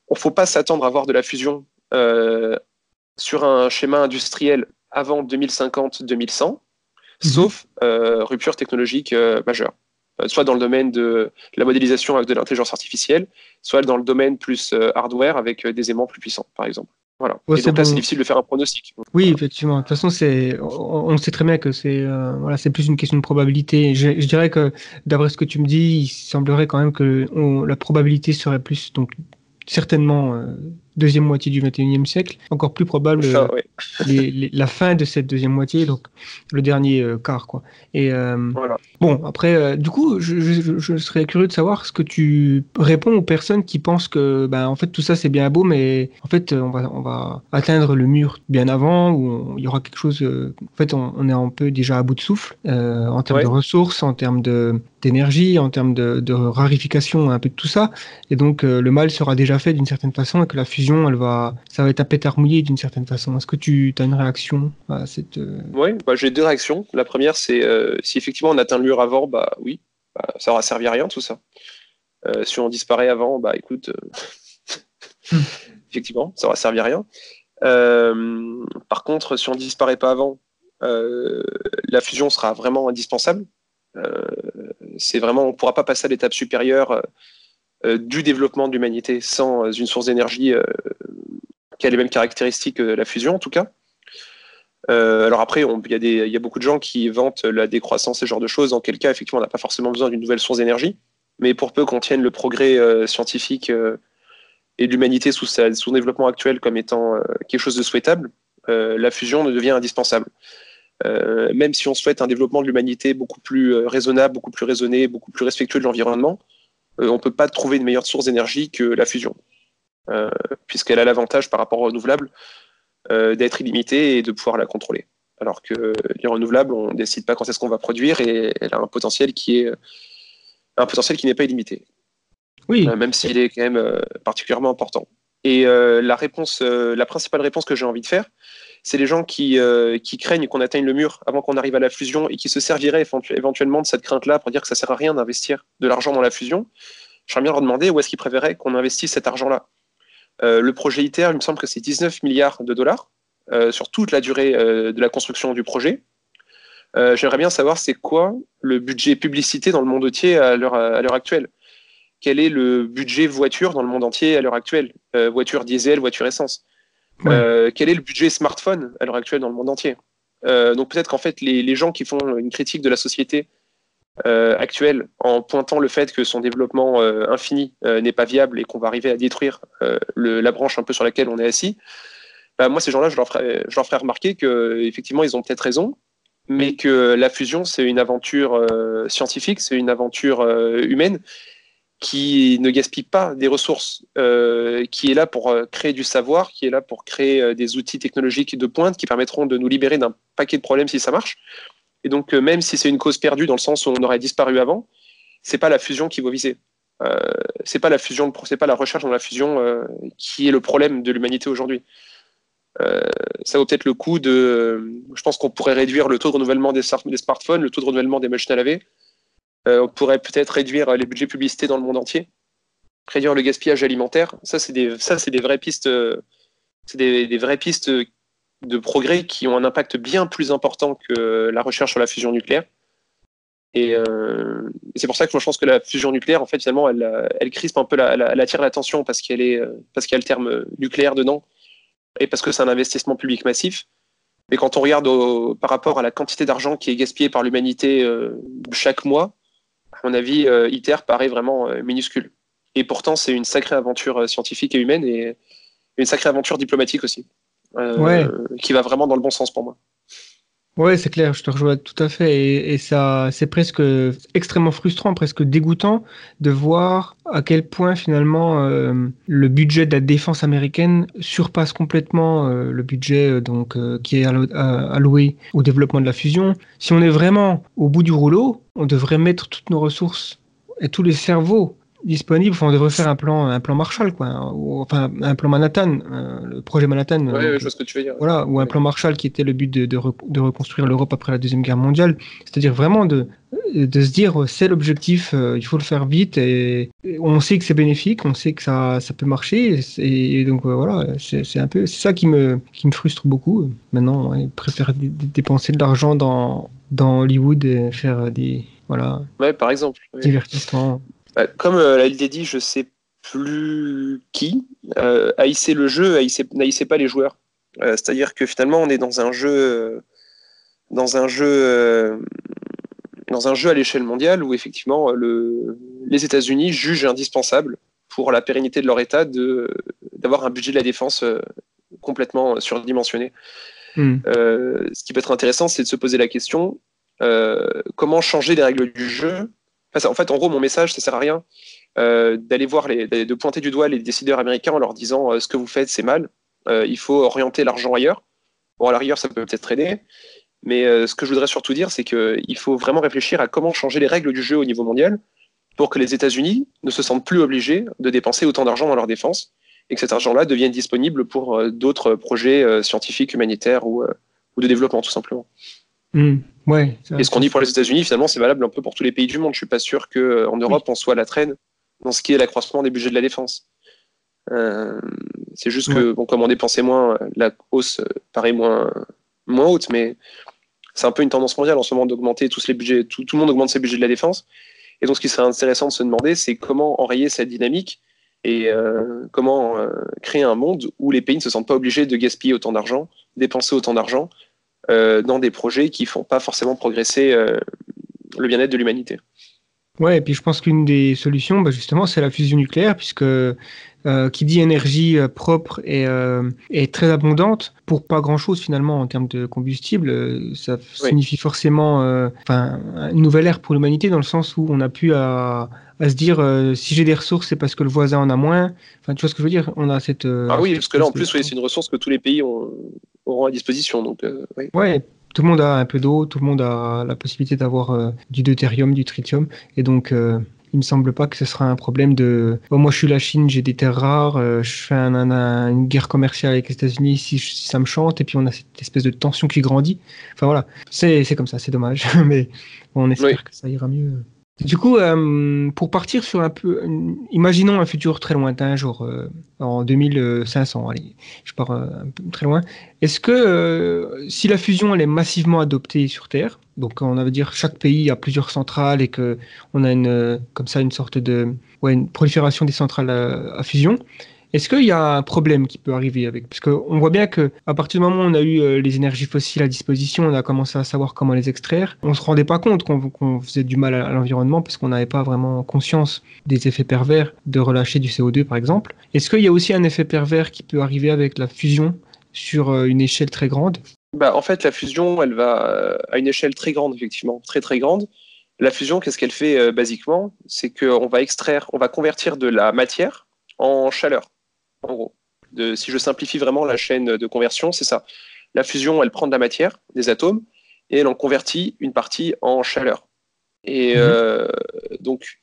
il ne faut pas s'attendre à avoir de la fusion sur un schéma industriel avant 2050-2100, sauf rupture technologique majeure. Soit dans le domaine de la modélisation avec de l'intelligence artificielle, soit dans le domaine plus hardware avec des aimants plus puissants, par exemple. Voilà. Ouais, et donc là, c'est difficile de faire un pronostic. Oui, effectivement. De toute façon, on sait très bien que c'est plus une question de probabilité. Je dirais que, d'après ce que tu me dis, il semblerait quand même que la probabilité serait plus, donc, certainement, deuxième moitié du 21e siècle, encore plus probable la fin de cette deuxième moitié, donc le dernier quart, quoi. Et voilà. Bon, après, du coup, je serais curieux de savoir ce que tu réponds aux personnes qui pensent que, en fait, tout ça c'est bien beau, mais en fait, on va atteindre le mur bien avant, où il y aura quelque chose. En fait, on est un peu déjà à bout de souffle en termes de ressources, en termes d'énergie, en termes de rarification, un peu de tout ça, et donc le mal sera déjà fait d'une certaine façon, et que la fusion, ça va être un pétard mouillé d'une certaine façon. Est-ce que tu as une réaction à cette... Oui, j'ai deux réactions. La première, c'est si effectivement on atteint le mur avant, oui, ça aura servi à rien tout ça. Si on disparaît avant, écoute, effectivement, ça aura servi à rien. Par contre, si on disparaît pas avant, la fusion sera vraiment indispensable. On ne pourra pas passer à l'étape supérieure du développement de l'humanité sans une source d'énergie qui a les mêmes caractéristiques que la fusion, en tout cas. Alors après, il y a beaucoup de gens qui vantent la décroissance, ce genre de choses, dans quel cas, effectivement, on n'a pas forcément besoin d'une nouvelle source d'énergie, mais pour peu qu'on tienne le progrès scientifique et de l'humanité sous son développement actuel comme étant quelque chose de souhaitable, la fusion ne devient indispensable. Même si on souhaite un développement de l'humanité beaucoup plus raisonnable, beaucoup plus raisonné, beaucoup plus respectueux de l'environnement, on ne peut pas trouver une meilleure source d'énergie que la fusion, puisqu'elle a l'avantage par rapport aux renouvelables d'être illimitée et de pouvoir la contrôler. Alors que les renouvelables, on ne décide pas quand est-ce qu'on va produire et elle a un potentiel qui n'est pas illimité. Oui. Même s'il est quand même particulièrement important. Et la principale réponse que j'ai envie de faire, c'est les gens qui craignent qu'on atteigne le mur avant qu'on arrive à la fusion et qui se serviraient éventuellement de cette crainte-là pour dire que ça ne sert à rien d'investir de l'argent dans la fusion. J'aimerais bien leur demander où est-ce qu'ils préféraient qu'on investisse cet argent-là. Le projet ITER, il me semble que c'est 19 milliards de dollars sur toute la durée de la construction du projet. J'aimerais bien savoir c'est quoi le budget publicité dans le monde entier à l'heure actuelle. Quel est le budget voiture dans le monde entier à l'heure actuelle, voiture diesel, voiture essence. Quel est le budget smartphone à l'heure actuelle dans le monde entier. Donc peut-être qu'en fait les gens qui font une critique de la société actuelle en pointant le fait que son développement infini n'est pas viable et qu'on va arriver à détruire la branche un peu sur laquelle on est assis, moi ces gens-là je leur ferai remarquer qu'effectivement ils ont peut-être raison, mais que la fusion c'est une aventure scientifique, c'est une aventure humaine qui ne gaspille pas des ressources, qui est là pour créer du savoir, qui est là pour créer des outils technologiques de pointe qui permettront de nous libérer d'un paquet de problèmes si ça marche. Et donc, même si c'est une cause perdue dans le sens où on aurait disparu avant, c'est pas la fusion qu'il faut viser. C'est pas la recherche dans la fusion qui est le problème de l'humanité aujourd'hui. Ça vaut peut-être le coup je pense qu'on pourrait réduire le taux de renouvellement des smartphones, le taux de renouvellement des machines à laver. On pourrait peut-être réduire les budgets publicités dans le monde entier, réduire le gaspillage alimentaire. Ça, c'est des vraies pistes. C'est des vraies pistes de progrès qui ont un impact bien plus important que la recherche sur la fusion nucléaire. Et c'est pour ça que moi, je pense que la fusion nucléaire, en fait, finalement, elle crispe un peu, elle attire l'attention parce qu'il y a le terme nucléaire dedans et parce que c'est un investissement public massif. Mais quand on regarde par rapport à la quantité d'argent qui est gaspillée par l'humanité chaque mois, à mon avis, ITER paraît vraiment minuscule. Et pourtant, c'est une sacrée aventure scientifique et humaine et une sacrée aventure diplomatique aussi, qui va vraiment dans le bon sens pour moi. Ouais, c'est clair, je te rejoins tout à fait. Et ça, c'est presque extrêmement frustrant, presque dégoûtant de voir à quel point finalement le budget de la défense américaine surpasse complètement le budget qui est alloué au développement de la fusion. Si on est vraiment au bout du rouleau, on devrait mettre toutes nos ressources et tous les cerveaux disponible. Enfin, on devrait faire un plan Marshall, quoi, enfin un plan Manhattan, le projet Manhattan. Ouais, je vois ce que tu veux dire. Voilà, ou un Ouais. plan Marshall qui était le but de reconstruire l'Europe après la Deuxième Guerre mondiale. C'est-à-dire vraiment de se dire, c'est l'objectif, il faut le faire vite, et on sait que c'est bénéfique, on sait que ça peut marcher, et donc voilà, c'est ça qui me frustre beaucoup. Maintenant, ouais, je préfère dépenser de l'argent dans Hollywood et faire voilà, Ouais, par exemple. Ouais. divertissements. Comme l'a dit, je sais plus qui, haïssez le jeu, n'haïssez pas les joueurs. C'est-à-dire que finalement, on est dans un jeu, dans un jeu, euh, dans un jeu à l'échelle mondiale où effectivement les États-Unis jugent indispensable pour la pérennité de leur État d'avoir un budget de la défense complètement surdimensionné. Ce qui peut être intéressant, c'est de se poser la question comment changer les règles du jeu. Enfin, en fait, en gros, mon message, ça sert à rien d'aller voir de pointer du doigt les décideurs américains en leur disant ce que vous faites, c'est mal. Il faut orienter l'argent ailleurs. Bon, à la rigueur, ça peut peut-être aider. Mais ce que je voudrais surtout dire, c'est qu'il faut vraiment réfléchir à comment changer les règles du jeu au niveau mondial pour que les États-Unis ne se sentent plus obligés de dépenser autant d'argent dans leur défense et que cet argent-là devienne disponible pour d'autres projets scientifiques, humanitaires ou de développement, tout simplement. Ouais, et ce qu'on dit pour les États-Unis, finalement, c'est valable un peu pour tous les pays du monde. Je ne suis pas sûr qu'en Europe, on soit à la traîne dans ce qui est l'accroissement des budgets de la défense. C'est juste que, bon, comme on dépensait moins, la hausse paraît moins haute, mais c'est un peu une tendance mondiale en ce moment d'augmenter tous les budgets, tout le monde augmente ses budgets de la défense. Et donc, ce qui serait intéressant de se demander, c'est comment enrayer cette dynamique et comment créer un monde où les pays ne se sentent pas obligés de gaspiller autant d'argent, dépenser autant d'argent dans des projets qui ne font pas forcément progresser le bien-être de l'humanité. Ouais, et puis je pense qu'une des solutions, justement, c'est la fusion nucléaire, puisque qui dit énergie propre et très abondante, pour pas grand-chose finalement en termes de combustible, ça signifie forcément une nouvelle ère pour l'humanité, dans le sens où on n'a plus à se dire si j'ai des ressources, c'est parce que le voisin en a moins. Enfin, tu vois ce que je veux dire? On a cette... oui, parce que là, en plus, c'est une ressource que tous les pays auront à disposition. Donc, Ouais, tout le monde a un peu d'eau, tout le monde a la possibilité d'avoir du deutérium, du tritium, et donc il me semble pas que ce sera un problème de moi je suis la Chine, j'ai des terres rares, je fais une guerre commerciale avec les États-Unis si ça me chante, et puis on a cette espèce de tension qui grandit. Enfin voilà, c'est comme ça, c'est dommage, mais on espère que ça ira mieux. Du coup, pour partir sur un peu, imaginons un futur très lointain, genre en 2500, allez, je pars un peu très loin. Est-ce que si la fusion elle est massivement adoptée sur Terre, donc on va dire chaque pays a plusieurs centrales et que on a comme ça une sorte de une prolifération des centrales à fusion, est-ce qu'il y a un problème qui peut arriver avec? Parce qu'on voit bien qu'à partir du moment où on a eu les énergies fossiles à disposition, on a commencé à savoir comment les extraire. On ne se rendait pas compte qu'on faisait du mal à l'environnement parce qu'on n'avait pas vraiment conscience des effets pervers de relâcher du CO2 par exemple. Est-ce qu'il y a aussi un effet pervers qui peut arriver avec la fusion sur une échelle très grande? En fait, la fusion, elle va à une échelle très grande, effectivement, très très grande. La fusion, qu'est-ce qu'elle fait basiquement? C'est qu'on va convertir de la matière en chaleur. En gros, si je simplifie vraiment la chaîne de conversion, c'est ça. La fusion, elle prend de la matière, des atomes, et elle en convertit une partie en chaleur. Et donc,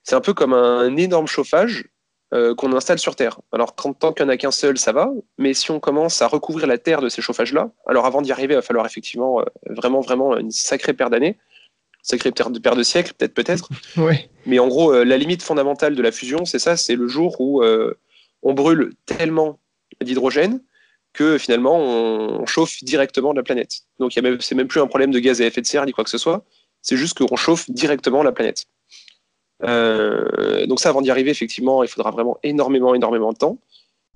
c'est un peu comme un énorme chauffage qu'on installe sur Terre. Alors, tant qu'il n'y en a qu'un seul, ça va, mais si on commence à recouvrir la Terre de ces chauffages-là, alors avant d'y arriver, il va falloir effectivement vraiment une sacrée paire d'années, sacrée paire de siècles, peut-être. Ouais. Mais en gros, la limite fondamentale de la fusion, c'est ça, c'est le jour où on brûle tellement d'hydrogène que finalement on chauffe directement la planète. Donc c'est même plus un problème de gaz à effet de serre ni quoi que ce soit, c'est juste qu'on chauffe directement la planète. Donc ça, avant d'y arriver, effectivement, il faudra vraiment énormément de temps,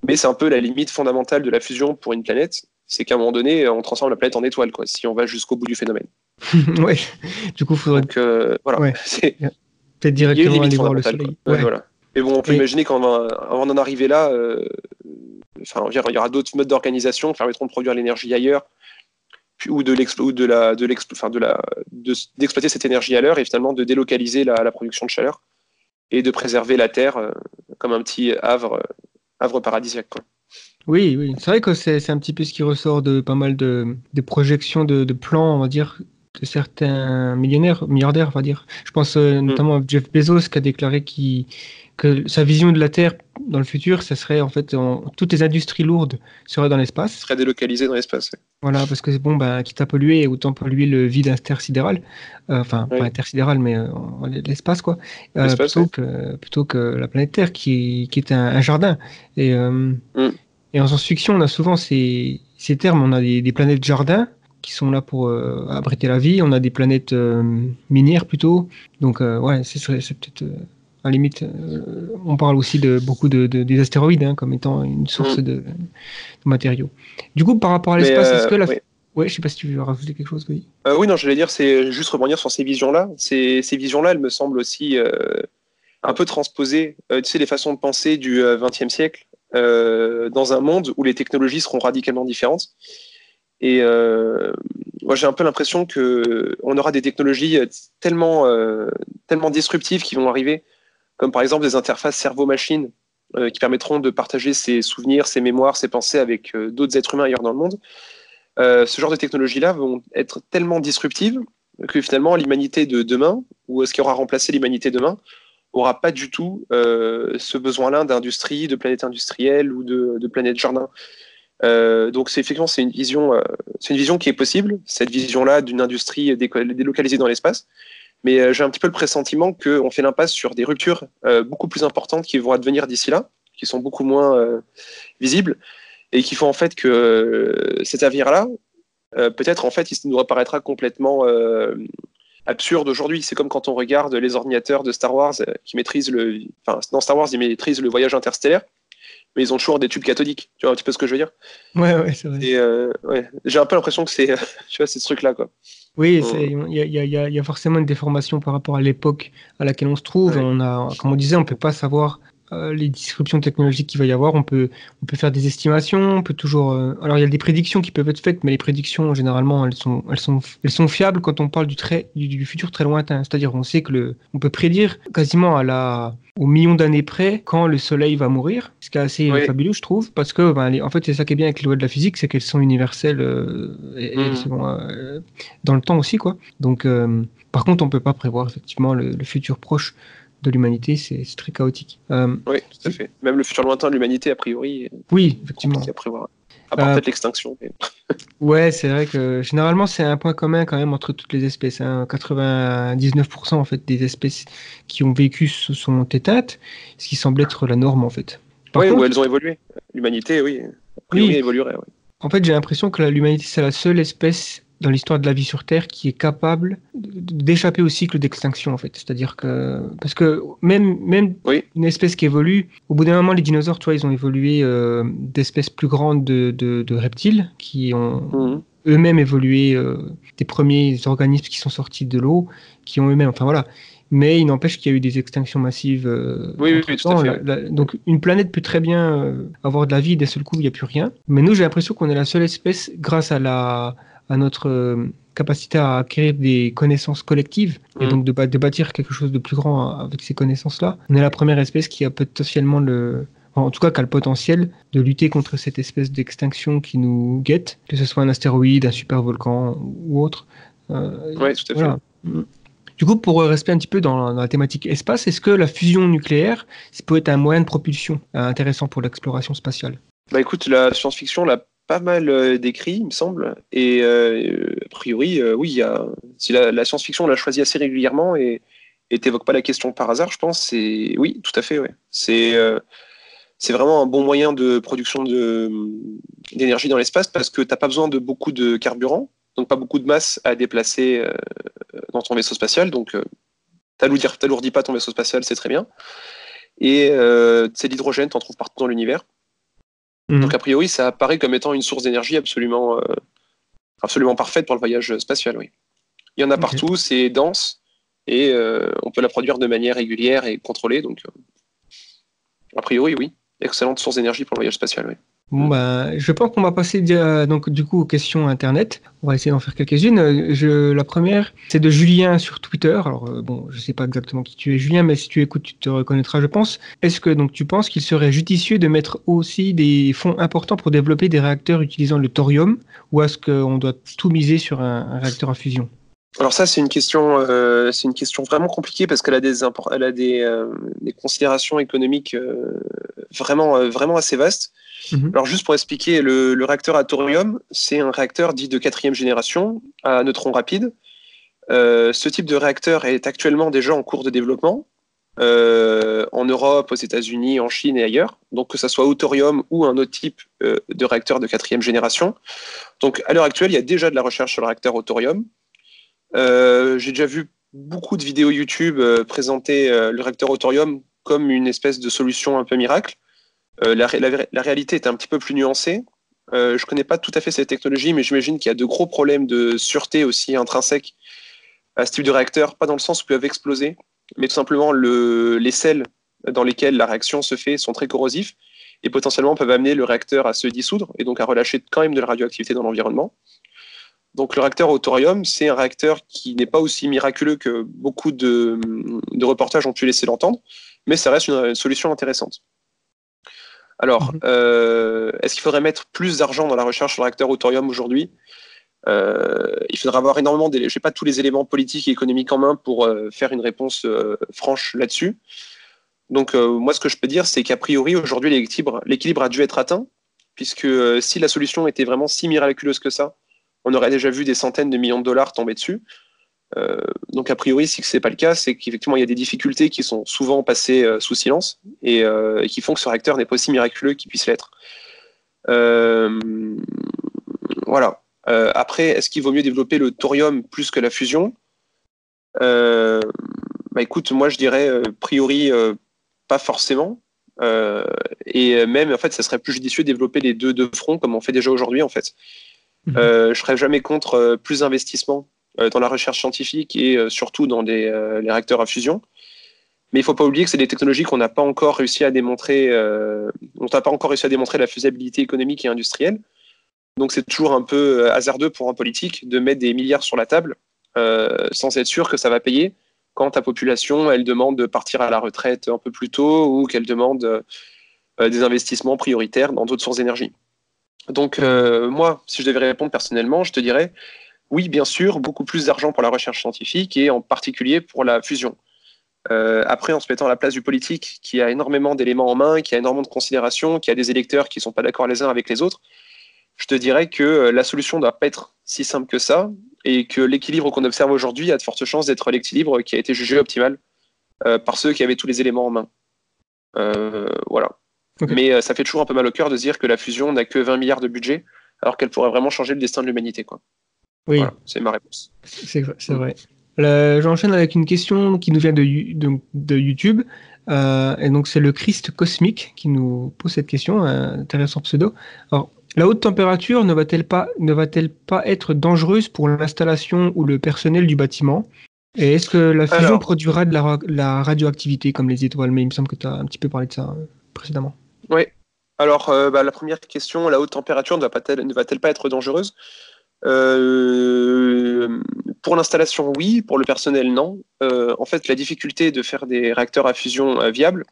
mais c'est un peu la limite fondamentale de la fusion pour une planète, c'est qu'à un moment donné, on transforme la planète en étoile, quoi, si on va jusqu'au bout du phénomène. Ouais, du coup, il faudrait... Donc voilà, peut-être directement aller voir le soleil. Voilà. Mais bon, on peut imaginer qu'avant d'en arriver là, il y aura d'autres modes d'organisation qui permettront de produire l'énergie ailleurs, ou d'exploiter cette énergie ailleurs et finalement de délocaliser la production de chaleur et de préserver la Terre comme un petit havre paradisiaque, quoi. Oui, c'est vrai que c'est un petit peu ce qui ressort de pas mal de projections de plans, on va dire, certains milliardaires, on va dire. Je pense notamment à Jeff Bezos qui a déclaré que sa vision de la Terre dans le futur, ça serait en fait toutes les industries lourdes seraient dans l'espace. Serait délocalisé dans l'espace. Ouais. Voilà, parce que quitte à polluer, autant polluer le vide intersidéral, pas intersidéral, mais l'espace, quoi, plutôt que la planète Terre, qui est un jardin. Et en science-fiction, on a souvent ces termes, on a des planètes jardins, qui sont là pour abriter la vie, on a des planètes minières plutôt, donc c'est peut-être... à la limite, on parle aussi de beaucoup des astéroïdes comme étant une source de matériaux. Du coup, par rapport à l'espace, est-ce que je sais pas si tu veux rajouter quelque chose, oui. Oui, non, j'allais dire, c'est juste rebondir sur ces visions-là. Ces visions-là, elles me semblent aussi un peu transposer, les façons de penser du XXe siècle dans un monde où les technologies seront radicalement différentes. Et moi, j'ai un peu l'impression qu'on aura des technologies tellement disruptives qui vont arriver, comme par exemple des interfaces cerveau-machine qui permettront de partager ses souvenirs, ses mémoires, ses pensées avec d'autres êtres humains ailleurs dans le monde. Ce genre de technologies-là vont être tellement disruptives que finalement l'humanité de demain, ou ce qui aura remplacé l'humanité demain, n'aura pas du tout ce besoin-là d'industrie, de planète industrielle ou de planète jardin. Donc effectivement, c'est une vision qui est possible, cette vision-là d'une industrie délocalisée dans l'espace. Mais j'ai un petit peu le pressentiment qu'on fait l'impasse sur des ruptures beaucoup plus importantes qui vont advenir d'ici là, qui sont beaucoup moins visibles, et qui font en fait que cet avenir-là, peut-être en fait, il nous apparaîtra complètement absurde aujourd'hui. C'est comme quand on regarde les ordinateurs de Star Wars qui maîtrisent dans Star Wars, ils maîtrisent le voyage interstellaire, mais ils ont toujours des tubes cathodiques. Tu vois un petit peu ce que je veux dire? Ouais, c'est vrai. Et j'ai un peu l'impression que c'est, c'est ce truc-là, quoi. Oui, il y a forcément une déformation par rapport à l'époque à laquelle on se trouve. Ouais. Comme on disait, on peut pas savoir les disruptions technologiques qu'il va y avoir. On peut faire des estimations. On peut toujours. Alors, il y a des prédictions qui peuvent être faites, mais les prédictions, généralement, elles sont fiables quand on parle du futur très lointain. C'est-à-dire, on sait on peut prédire quasiment au million d'années près quand le Soleil va mourir, ce qui est assez fabuleux, je trouve, parce que en fait, c'est ça qui est bien avec les lois de la physique, c'est qu'elles sont universelles et elles sont dans le temps aussi, quoi. Donc, par contre, on peut pas prévoir effectivement le futur proche de l'humanité, c'est très chaotique. Oui, tout à fait. Même le futur lointain de l'humanité, a priori, oui, effectivement. À prévoir. À part peut-être l'extinction. Mais... ouais, c'est vrai que généralement, c'est un point commun quand même entre toutes les espèces. 99% en fait des espèces qui ont vécu se sont éteintes, ce qui semble être la norme en fait. Oui, où elles ont évolué. L'humanité, oui, a priori, évoluerait. Oui. En fait, j'ai l'impression que l'humanité, c'est la seule espèce dans l'histoire de la vie sur Terre qui est capable d'échapper au cycle d'extinction en fait. C'est-à-dire que parce que même une espèce qui évolue, au bout d'un moment les dinosaures, tu vois, ils ont évolué d'espèces plus grandes de reptiles qui ont eux-mêmes évolué des premiers organismes qui sont sortis de l'eau, qui ont eux-mêmes, enfin voilà. Mais il n'empêche qu'il y a eu des extinctions massives. Oui, tout à fait. Donc une planète peut très bien avoir de la vie, d'un seul coup il n'y a plus rien. Mais nous, j'ai l'impression qu'on est la seule espèce, grâce à notre capacité à acquérir des connaissances collectives et donc de bâtir quelque chose de plus grand avec ces connaissances-là. On est la première espèce qui a potentiellement en tout cas qui a le potentiel de lutter contre cette espèce d'extinction qui nous guette, que ce soit un astéroïde, un super-volcan ou autre. Oui, tout à fait. Du coup, pour rester un petit peu dans la thématique espace, est-ce que la fusion nucléaire, ça peut être un moyen de propulsion intéressant pour l'exploration spatiale? Bah écoute, la science-fiction l'a pas mal décrit, il me semble, et a priori, oui, si la science-fiction l'a choisi assez régulièrement et t'évoques pas la question par hasard, je pense, oui, tout à fait, ouais. C'est vraiment un bon moyen de production d'énergie dans l'espace parce que t'as pas besoin de beaucoup de carburant, donc pas beaucoup de masse à déplacer dans ton vaisseau spatial, donc t'alourdis pas ton vaisseau spatial, c'est très bien. Et c'est de l'hydrogène, t'en trouves partout dans l'univers. Donc a priori, ça apparaît comme étant une source d'énergie absolument parfaite pour le voyage spatial, oui. Il y en a partout, c'est dense, et on peut la produire de manière régulière et contrôlée, donc a priori, oui. Excellente source d'énergie pour le voyage spatial, oui. Bon, je pense qu'on va passer donc du coup aux questions Internet. On va essayer d'en faire quelques-unes. La première, c'est de Julien sur Twitter. Alors je sais pas exactement qui tu es, Julien, mais si tu écoutes, tu te reconnaîtras, je pense. Est-ce que donc tu penses qu'il serait judicieux de mettre aussi des fonds importants pour développer des réacteurs utilisant le thorium, ou est-ce qu'on doit tout miser sur un réacteur à fusion? Alors ça, c'est une question vraiment compliquée parce qu'elle a des considérations économiques vraiment assez vastes. Mhm. Alors juste pour expliquer, le réacteur à thorium, c'est un réacteur dit de 4e génération à neutrons rapides. Ce type de réacteur est actuellement déjà en cours de développement en Europe, aux États-Unis, en Chine et ailleurs. Donc que ça soit au thorium ou un autre type de réacteur de 4e génération. Donc à l'heure actuelle, il y a déjà de la recherche sur le réacteur au thorium. J'ai déjà vu beaucoup de vidéos YouTube présenter le réacteur au thorium comme une espèce de solution un peu miracle. La réalité est un petit peu plus nuancée. Je ne connais pas tout à fait cette technologie, mais j'imagine qu'il y a de gros problèmes de sûreté aussi intrinsèques à ce type de réacteur, pas dans le sens où ils peuvent exploser, mais tout simplement les sels dans lesquels la réaction se fait sont très corrosifs et potentiellement peuvent amener le réacteur à se dissoudre et donc à relâcher quand même de la radioactivité dans l'environnement. Donc le réacteur au thorium, c'est un réacteur qui n'est pas aussi miraculeux que beaucoup de reportages ont pu laisser l'entendre, mais ça reste une solution intéressante. Alors, est-ce qu'il faudrait mettre plus d'argent dans la recherche sur le réacteur au thorium aujourd'hui ? Il faudra avoir énormément d'éléments. Je n'ai pas tous les éléments politiques et économiques en main pour faire une réponse franche là-dessus. Donc, moi, ce que je peux dire, c'est qu'a priori, aujourd'hui, l'équilibre a dû être atteint, puisque si la solution était vraiment si miraculeuse que ça, on aurait déjà vu des centaines de millions de dollars tomber dessus. Donc, a priori, si ce n'est pas le cas, c'est qu'effectivement, il y a des difficultés qui sont souvent passées sous silence et qui font que ce réacteur n'est pas aussi miraculeux qu'il puisse l'être. Voilà. Après, est-ce qu'il vaut mieux développer le thorium plus que la fusion ? Écoute, moi, je dirais, a priori, pas forcément. Et même, en fait, ça serait plus judicieux de développer les deux de front, comme on fait déjà aujourd'hui, en fait. Je serais jamais contre plus d'investissement dans la recherche scientifique et surtout dans les réacteurs à fusion. Mais il ne faut pas oublier que c'est des technologies qu'on n'a pas encore réussi à démontrer, on n'a pas encore réussi à démontrer la faisabilité économique et industrielle. Donc c'est toujours un peu hasardeux pour un politique de mettre des milliards sur la table sans être sûr que ça va payer quand ta population elle demande de partir à la retraite un peu plus tôt ou qu'elle demande des investissements prioritaires dans d'autres sources d'énergie. Donc moi, si je devais répondre personnellement, je te dirais oui, bien sûr, beaucoup plus d'argent pour la recherche scientifique et en particulier pour la fusion. Après, en se mettant à la place du politique qui a énormément d'éléments en main, qui a énormément de considérations, qui a des électeurs qui ne sont pas d'accord les uns avec les autres, je te dirais que la solution ne doit pas être si simple que ça et que l'équilibre qu'on observe aujourd'hui a de fortes chances d'être l'équilibre qui a été jugé optimal par ceux qui avaient tous les éléments en main. Voilà. Okay. Mais ça fait toujours un peu mal au cœur de se dire que la fusion n'a que 20 milliards de budget alors qu'elle pourrait vraiment changer le destin de l'humanité, quoi. Oui, voilà, c'est ma réponse. C'est vrai. J'enchaîne avec une question qui nous vient de YouTube. Et donc, c'est le Christ Cosmique qui nous pose cette question, intéressant pseudo. Alors, la haute température ne va-t-elle pas être dangereuse pour l'installation ou le personnel du bâtiment ? Et est-ce que la fusion produira de la radioactivité comme les étoiles ? Mais il me semble que tu as un petit peu parlé de ça précédemment. Oui. Alors, la première question, la haute température ne va-t-elle pas être dangereuse ? Pour l'installation, oui. Pour le personnel, non. En fait, la difficulté de faire des réacteurs à fusion viables,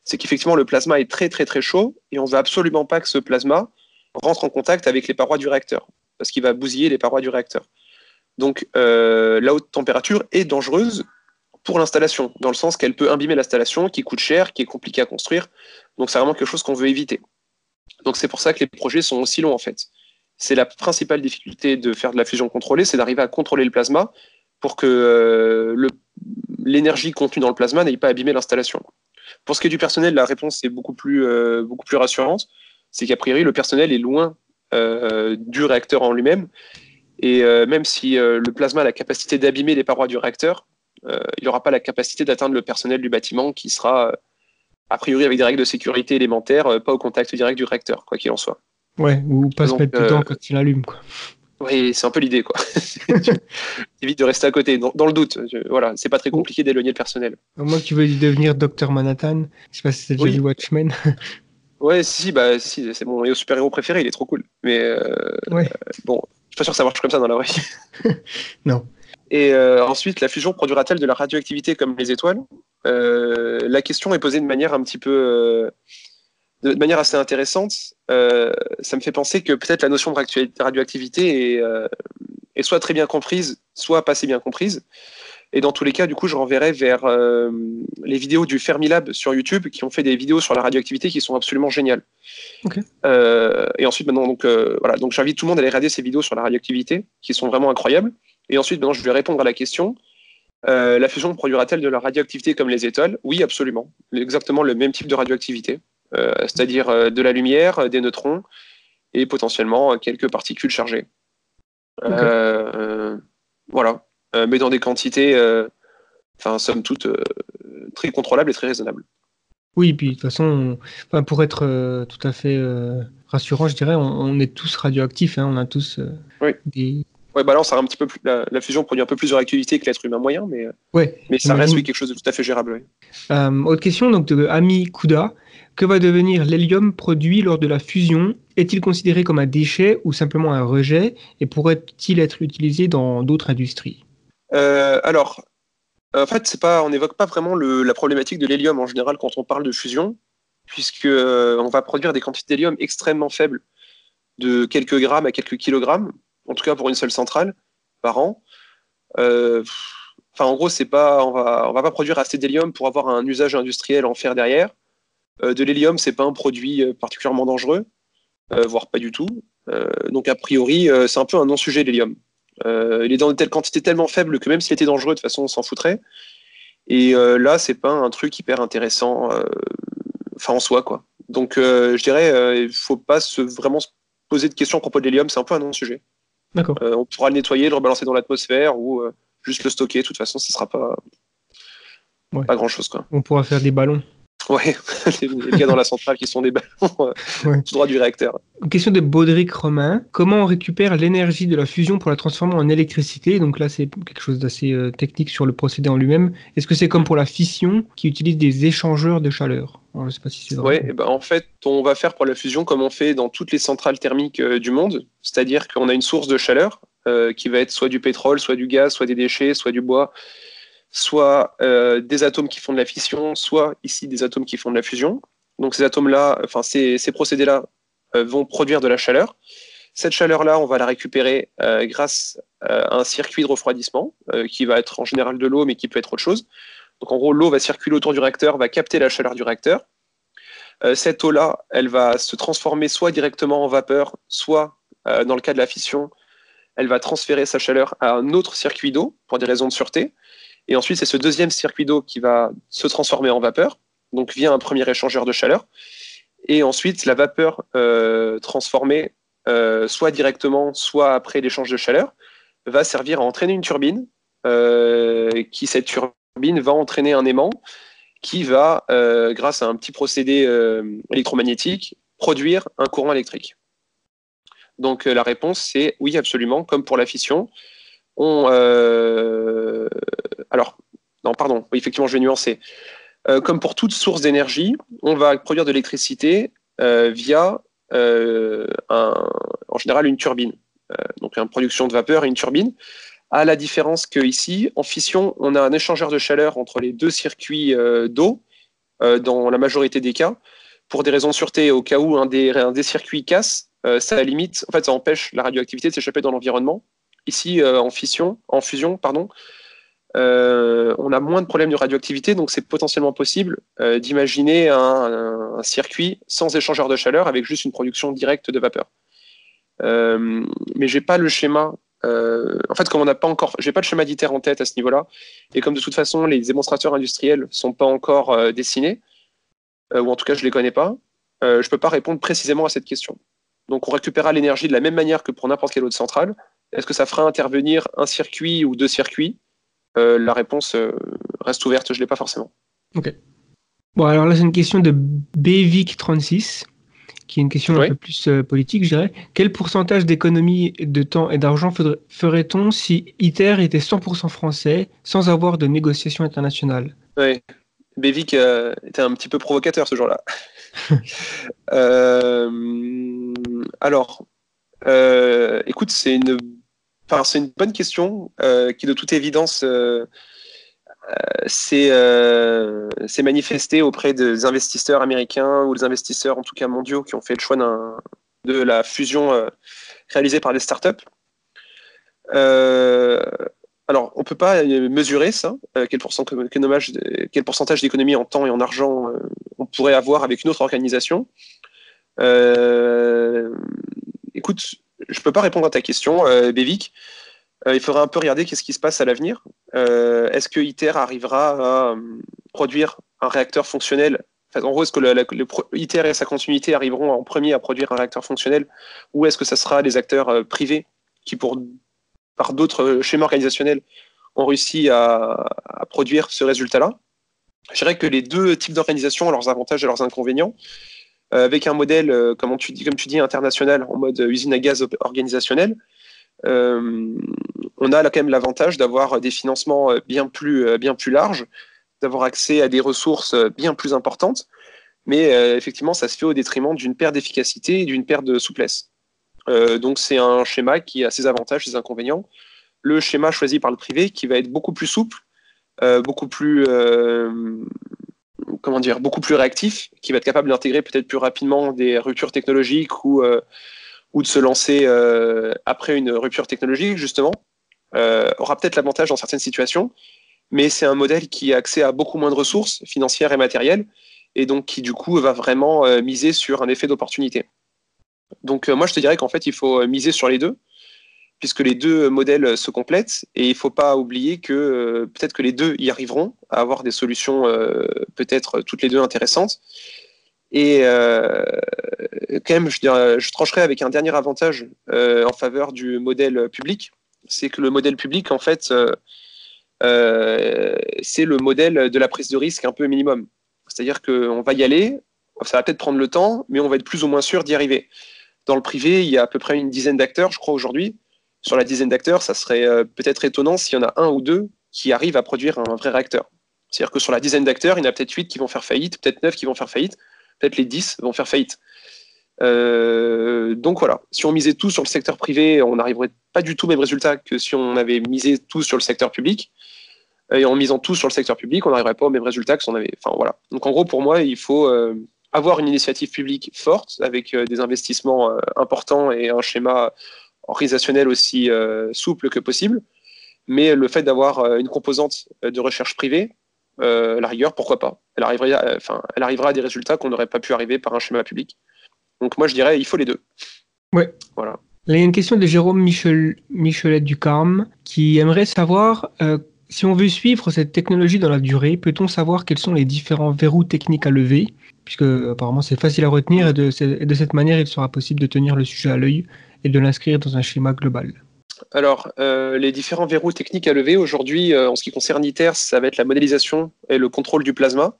c'est qu'effectivement, le plasma est très, très, très chaud et on ne veut absolument pas que ce plasma rentre en contact avec les parois du réacteur parce qu'il va bousiller les parois du réacteur. Donc, la haute température est dangereuse pour l'installation, dans le sens qu'elle peut imbiber l'installation, qui coûte cher, qui est compliqué à construire. Donc, c'est vraiment quelque chose qu'on veut éviter. Donc, c'est pour ça que les projets sont aussi longs, en fait. C'est la principale difficulté de faire de la fusion contrôlée, c'est d'arriver à contrôler le plasma pour que l'énergie contenue dans le plasma n'aille pas abîmer l'installation. Pour ce qui est du personnel, la réponse est beaucoup plus rassurante. C'est qu'a priori, le personnel est loin du réacteur en lui-même. Et même si le plasma a la capacité d'abîmer les parois du réacteur, il n'aura pas la capacité d'atteindre le personnel du bâtiment qui sera, a priori, avec des règles de sécurité élémentaires, pas au contact direct du réacteur, quoi qu'il en soit. Ouais, ou pas se mettre dedans quand il allume, quoi. Oui, c'est un peu l'idée, quoi. Évite de rester à côté, dans le doute. Voilà, c'est pas très compliqué d'éloigner le personnel. Moi qui veux devenir Dr Manhattan, je sais pas si t'as déjà vu Watchmen. Ouais, si, c'est mon super-héros préféré, il est trop cool. Mais bon, je suis pas sûr que ça marche comme ça dans la vraie vie. Non. Et ensuite, la fusion produira-t-elle de la radioactivité comme les étoiles ? La question est posée de manière un petit peu... de manière assez intéressante. Ça me fait penser que peut-être la notion de radioactivité est soit très bien comprise, soit pas assez bien comprise. Et dans tous les cas, du coup, je renverrai vers les vidéos du Fermilab sur YouTube qui ont fait des vidéos sur la radioactivité qui sont absolument géniales. Ok. Et ensuite, maintenant, voilà, donc j'invite tout le monde à aller regarder ces vidéos sur la radioactivité qui sont vraiment incroyables. Et ensuite, maintenant, je vais répondre à la question. La fusion produira-t-elle de la radioactivité comme les étoiles? Oui, absolument. Exactement le même type de radioactivité, c'est-à-dire de la lumière, des neutrons et potentiellement quelques particules chargées. Voilà. Mais dans des quantités, somme toute, très contrôlables et très raisonnables. Oui, puis de toute façon, pour être tout à fait rassurant, je dirais, on est tous radioactifs, hein, on a tous Oui. des... Ouais, bah là, ça a un petit peu plus, la fusion produit un peu plus de réactivité que l'être humain moyen, mais ça reste quelque chose de tout à fait gérable. Oui. Autre question donc de Ami Kouda. Que va devenir l'hélium produit lors de la fusion? Est-il considéré comme un déchet ou simplement un rejet? Et pourrait-il être utilisé dans d'autres industries? Alors, en fait, on n'évoque pas vraiment la problématique de l'hélium en général quand on parle de fusion, puisque on va produire des quantités d'hélium extrêmement faibles, de quelques grammes à quelques kilogrammes, en tout cas pour une seule centrale par an. En gros, on va pas produire assez d'hélium pour avoir un usage industriel en fer derrière. De l'hélium, c'est pas un produit particulièrement dangereux, voire pas du tout. Donc a priori, c'est un peu un non-sujet l'hélium. Il est dans une quantité tellement faible que même s'il était dangereux, de toute façon, on s'en foutrait. Et là, c'est pas un truc hyper intéressant, en soi, quoi. Donc, je dirais, il faut pas vraiment se poser de questions à propos de l'hélium, c'est un peu un non-sujet. D'accord. On pourra le nettoyer, le rebalancer dans l'atmosphère ou juste le stocker. De toute façon, ce sera pas grand-chose, quoi. On pourra faire des ballons. Ouais, les gars dans la centrale qui sont des ballons tout droit du réacteur. Question de Baudric Romain. Comment on récupère l'énergie de la fusion pour la transformer en électricité? Donc là, c'est quelque chose d'assez technique sur le procédé en lui-même. Est-ce que c'est comme pour la fission qui utilise des échangeurs de chaleur? Alors, je sais pas si c'est vrai. Ouais, en fait, on va faire pour la fusion comme on fait dans toutes les centrales thermiques du monde, c'est-à-dire qu'on a une source de chaleur qui va être soit du pétrole, soit du gaz, soit des déchets, soit du bois, soit des atomes qui font de la fission, soit ici des atomes qui font de la fusion. Donc ces atomes-là, ces procédés-là vont produire de la chaleur. Cette chaleur-là, on va la récupérer grâce à un circuit de refroidissement qui va être en général de l'eau, mais qui peut être autre chose. Donc en gros, l'eau va circuler autour du réacteur, va capter la chaleur du réacteur. Cette eau-là, elle va se transformer soit directement en vapeur, soit, dans le cas de la fission, elle va transférer sa chaleur à un autre circuit d'eau pour des raisons de sûreté. Et ensuite, c'est ce deuxième circuit d'eau qui va se transformer en vapeur, donc via un premier échangeur de chaleur. Et ensuite, la vapeur transformée, soit directement, soit après l'échange de chaleur, va servir à entraîner une turbine, cette turbine va entraîner un aimant qui va, grâce à un petit procédé électromagnétique, produire un courant électrique. Donc la réponse, c'est oui, absolument, comme pour la fission. Effectivement, je vais nuancer. Comme pour toute source d'énergie, on va produire de l'électricité via, en général, une turbine. Donc, une production de vapeur et une turbine. À la différence qu'ici, en fission, on a un échangeur de chaleur entre les deux circuits d'eau, dans la majorité des cas. Pour des raisons de sûreté, au cas où un des circuits casse, ça empêche la radioactivité de s'échapper dans l'environnement. Ici, en fusion, on a moins de problèmes de radioactivité, donc c'est potentiellement possible d'imaginer un circuit sans échangeur de chaleur avec juste une production directe de vapeur. Mais j'ai pas le schéma. Comme on n'a pas encore, j'ai pas le schéma d'ITER en tête à ce niveau-là, et comme de toute façon les démonstrateurs industriels sont pas encore dessinés, ou en tout cas je les connais pas, je peux pas répondre précisément à cette question. Donc on récupérera l'énergie de la même manière que pour n'importe quelle autre centrale. Est-ce que ça fera intervenir un circuit ou deux circuits? La réponse reste ouverte, je l'ai pas forcément. Ok. Bon, alors là, c'est une question de Bvic36, qui est une question un peu plus politique, je dirais. Quel pourcentage d'économie de temps et d'argent ferait-on si ITER était 100% français, sans avoir de négociations internationales? Oui, Bvic était un petit peu provocateur ce jour-là. Écoute, c'est une bonne question qui, de toute évidence, s'est manifestée auprès des investisseurs américains ou des investisseurs, en tout cas mondiaux, qui ont fait le choix de la fusion réalisée par des startups. Alors, on ne peut pas mesurer ça, quel pourcentage d'économie en temps et en argent on pourrait avoir avec une autre organisation. Écoute, je ne peux pas répondre à ta question, Bévic. Il faudra un peu regarder qu'est-ce qui se passe à l'avenir. Est-ce que ITER arrivera à produire un réacteur fonctionnel? Enfin, en gros, est-ce que ITER et sa continuité arriveront en premier à produire un réacteur fonctionnel, ou est-ce que ça sera les acteurs privés qui, par d'autres schémas organisationnels, ont réussi à produire ce résultat-là? Je dirais que les deux types d'organisation ont leurs avantages et leurs inconvénients. Avec un modèle, comme tu dis, international, en mode usine à gaz organisationnel, on a là quand même l'avantage d'avoir des financements bien plus larges, d'avoir accès à des ressources bien plus importantes, mais effectivement, ça se fait au détriment d'une perte d'efficacité et d'une perte de souplesse. Donc c'est un schéma qui a ses avantages, ses inconvénients. Le schéma choisi par le privé qui va être beaucoup plus souple, beaucoup plus réactif, qui va être capable d'intégrer peut-être plus rapidement des ruptures technologiques ou de se lancer après une rupture technologique, justement, aura peut-être l'avantage dans certaines situations, mais c'est un modèle qui a accès à beaucoup moins de ressources financières et matérielles, et donc qui, du coup, va vraiment miser sur un effet d'opportunité. Donc, moi, je te dirais qu'en fait, il faut miser sur les deux, puisque les deux modèles se complètent, et il ne faut pas oublier que peut-être que les deux y arriveront à avoir des solutions peut-être toutes les deux intéressantes. Et quand même, je trancherai avec un dernier avantage en faveur du modèle public, c'est que le modèle public, en fait, c'est le modèle de la prise de risque un peu minimum. C'est-à-dire qu'on va y aller, ça va peut-être prendre le temps, mais on va être plus ou moins sûr d'y arriver. Dans le privé, il y a à peu près une dizaine d'acteurs, je crois, aujourd'hui. Sur la dizaine d'acteurs, ça serait peut-être étonnant s'il y en a un ou deux qui arrivent à produire un vrai réacteur. C'est-à-dire que sur la dizaine d'acteurs, il y en a peut-être 8 qui vont faire faillite, peut-être 9 qui vont faire faillite, peut-être les 10 vont faire faillite. Donc voilà, si on misait tout sur le secteur privé, on n'arriverait pas du tout au même résultat que si on avait misé tout sur le secteur public. Et en misant tout sur le secteur public, on n'arriverait pas au même résultat que si on avait... Enfin voilà. Donc en gros, pour moi, il faut avoir une initiative publique forte avec des investissements importants et un schéma organisationnel aussi souple que possible. Mais le fait d'avoir une composante de recherche privée, à la rigueur, pourquoi pas? Elle arrivera à des résultats qu'on n'aurait pas pu arriver par un schéma public. Donc moi, je dirais il faut les deux. Ouais. Voilà. Là, il y a une question de Jérôme Michelet du Carme qui aimerait savoir si on veut suivre cette technologie dans la durée, peut-on savoir quels sont les différents verrous techniques à lever? Puisque apparemment c'est facile à retenir et de cette manière, il sera possible de tenir le sujet à l'œil et de l'inscrire dans un schéma global. Alors, les différents verrous techniques à lever aujourd'hui, en ce qui concerne ITER, ça va être la modélisation et le contrôle du plasma.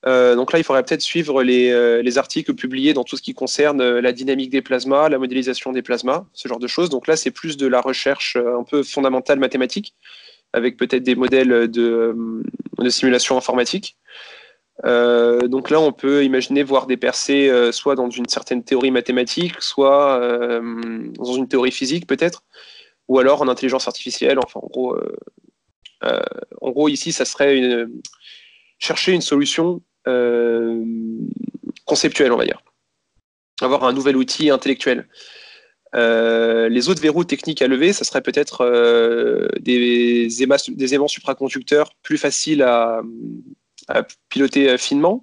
Donc là, il faudrait peut-être suivre les articles publiés dans tout ce qui concerne la dynamique des plasmas, la modélisation des plasmas, ce genre de choses. Donc là, c'est plus de la recherche un peu fondamentale mathématique, avec peut-être des modèles de simulation informatique. Donc là, on peut imaginer voir des percées soit dans une certaine théorie mathématique, soit dans une théorie physique peut-être, ou alors en intelligence artificielle. Enfin, en gros ici, ça serait chercher une solution conceptuelle, on va dire. Avoir un nouvel outil intellectuel. Les autres verrous techniques à lever, ça serait peut-être des aimants supraconducteurs plus faciles à piloter finement,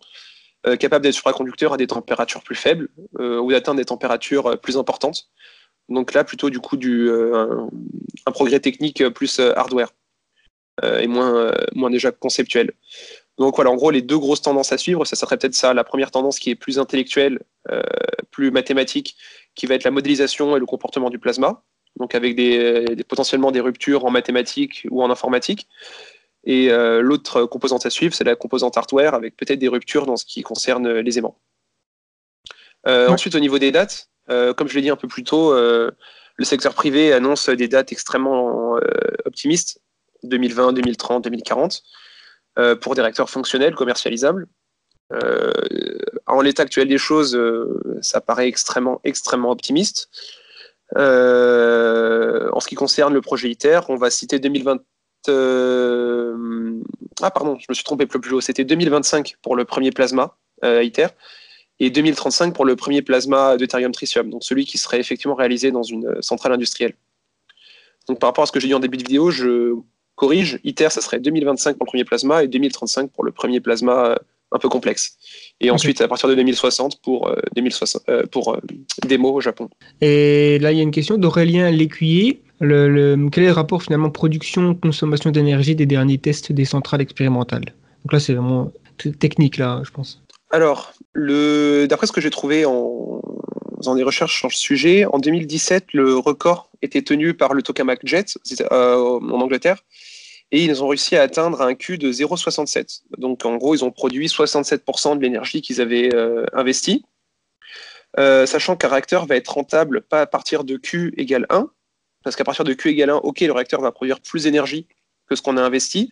capables d'être supraconducteurs à des températures plus faibles ou d'atteindre des températures plus importantes. Donc là, plutôt du coup un progrès technique plus hardware et moins déjà conceptuel. Donc voilà, en gros, les deux grosses tendances à suivre, ça serait peut-être ça. La première tendance qui est plus intellectuelle, plus mathématique, qui va être la modélisation et le comportement du plasma, donc avec potentiellement des ruptures en mathématiques ou en informatique. Et l'autre composante à suivre, c'est la composante hardware, avec peut-être des ruptures dans ce qui concerne les aimants. Ensuite, au niveau des dates, comme je l'ai dit un peu plus tôt, le secteur privé annonce des dates extrêmement optimistes, 2020, 2030, 2040. Pour des réacteurs fonctionnels, commercialisables. En l'état actuel des choses, ça paraît extrêmement optimiste. En ce qui concerne le projet ITER, on va citer 2020. Ah pardon, je me suis trompé plus haut. C'était 2025 pour le premier plasma ITER et 2035 pour le premier plasma deutérium tritium, donc celui qui serait effectivement réalisé dans une centrale industrielle. Donc par rapport à ce que j'ai dit en début de vidéo, je corrige. ITER, ça serait 2025 pour le premier plasma et 2035 pour le premier plasma un peu complexe. Et ensuite, à partir de 2060 pour démo au Japon. Et là, il y a une question d'Aurélien Lécuyer. Quel est le rapport finalement production-consommation d'énergie des derniers tests des centrales expérimentales? Donc là, c'est vraiment technique, là, je pense. Alors, d'après ce que j'ai trouvé en faisant des recherches sur le sujet, en 2017, le record était tenu par le Tokamak Jet en Angleterre. Et ils ont réussi à atteindre un Q de 0,67. Donc en gros, ils ont produit 67% de l'énergie qu'ils avaient investie. Sachant qu'un réacteur va être rentable pas à partir de Q égale 1, parce qu'à partir de Q égale 1, ok, le réacteur va produire plus d'énergie que ce qu'on a investi,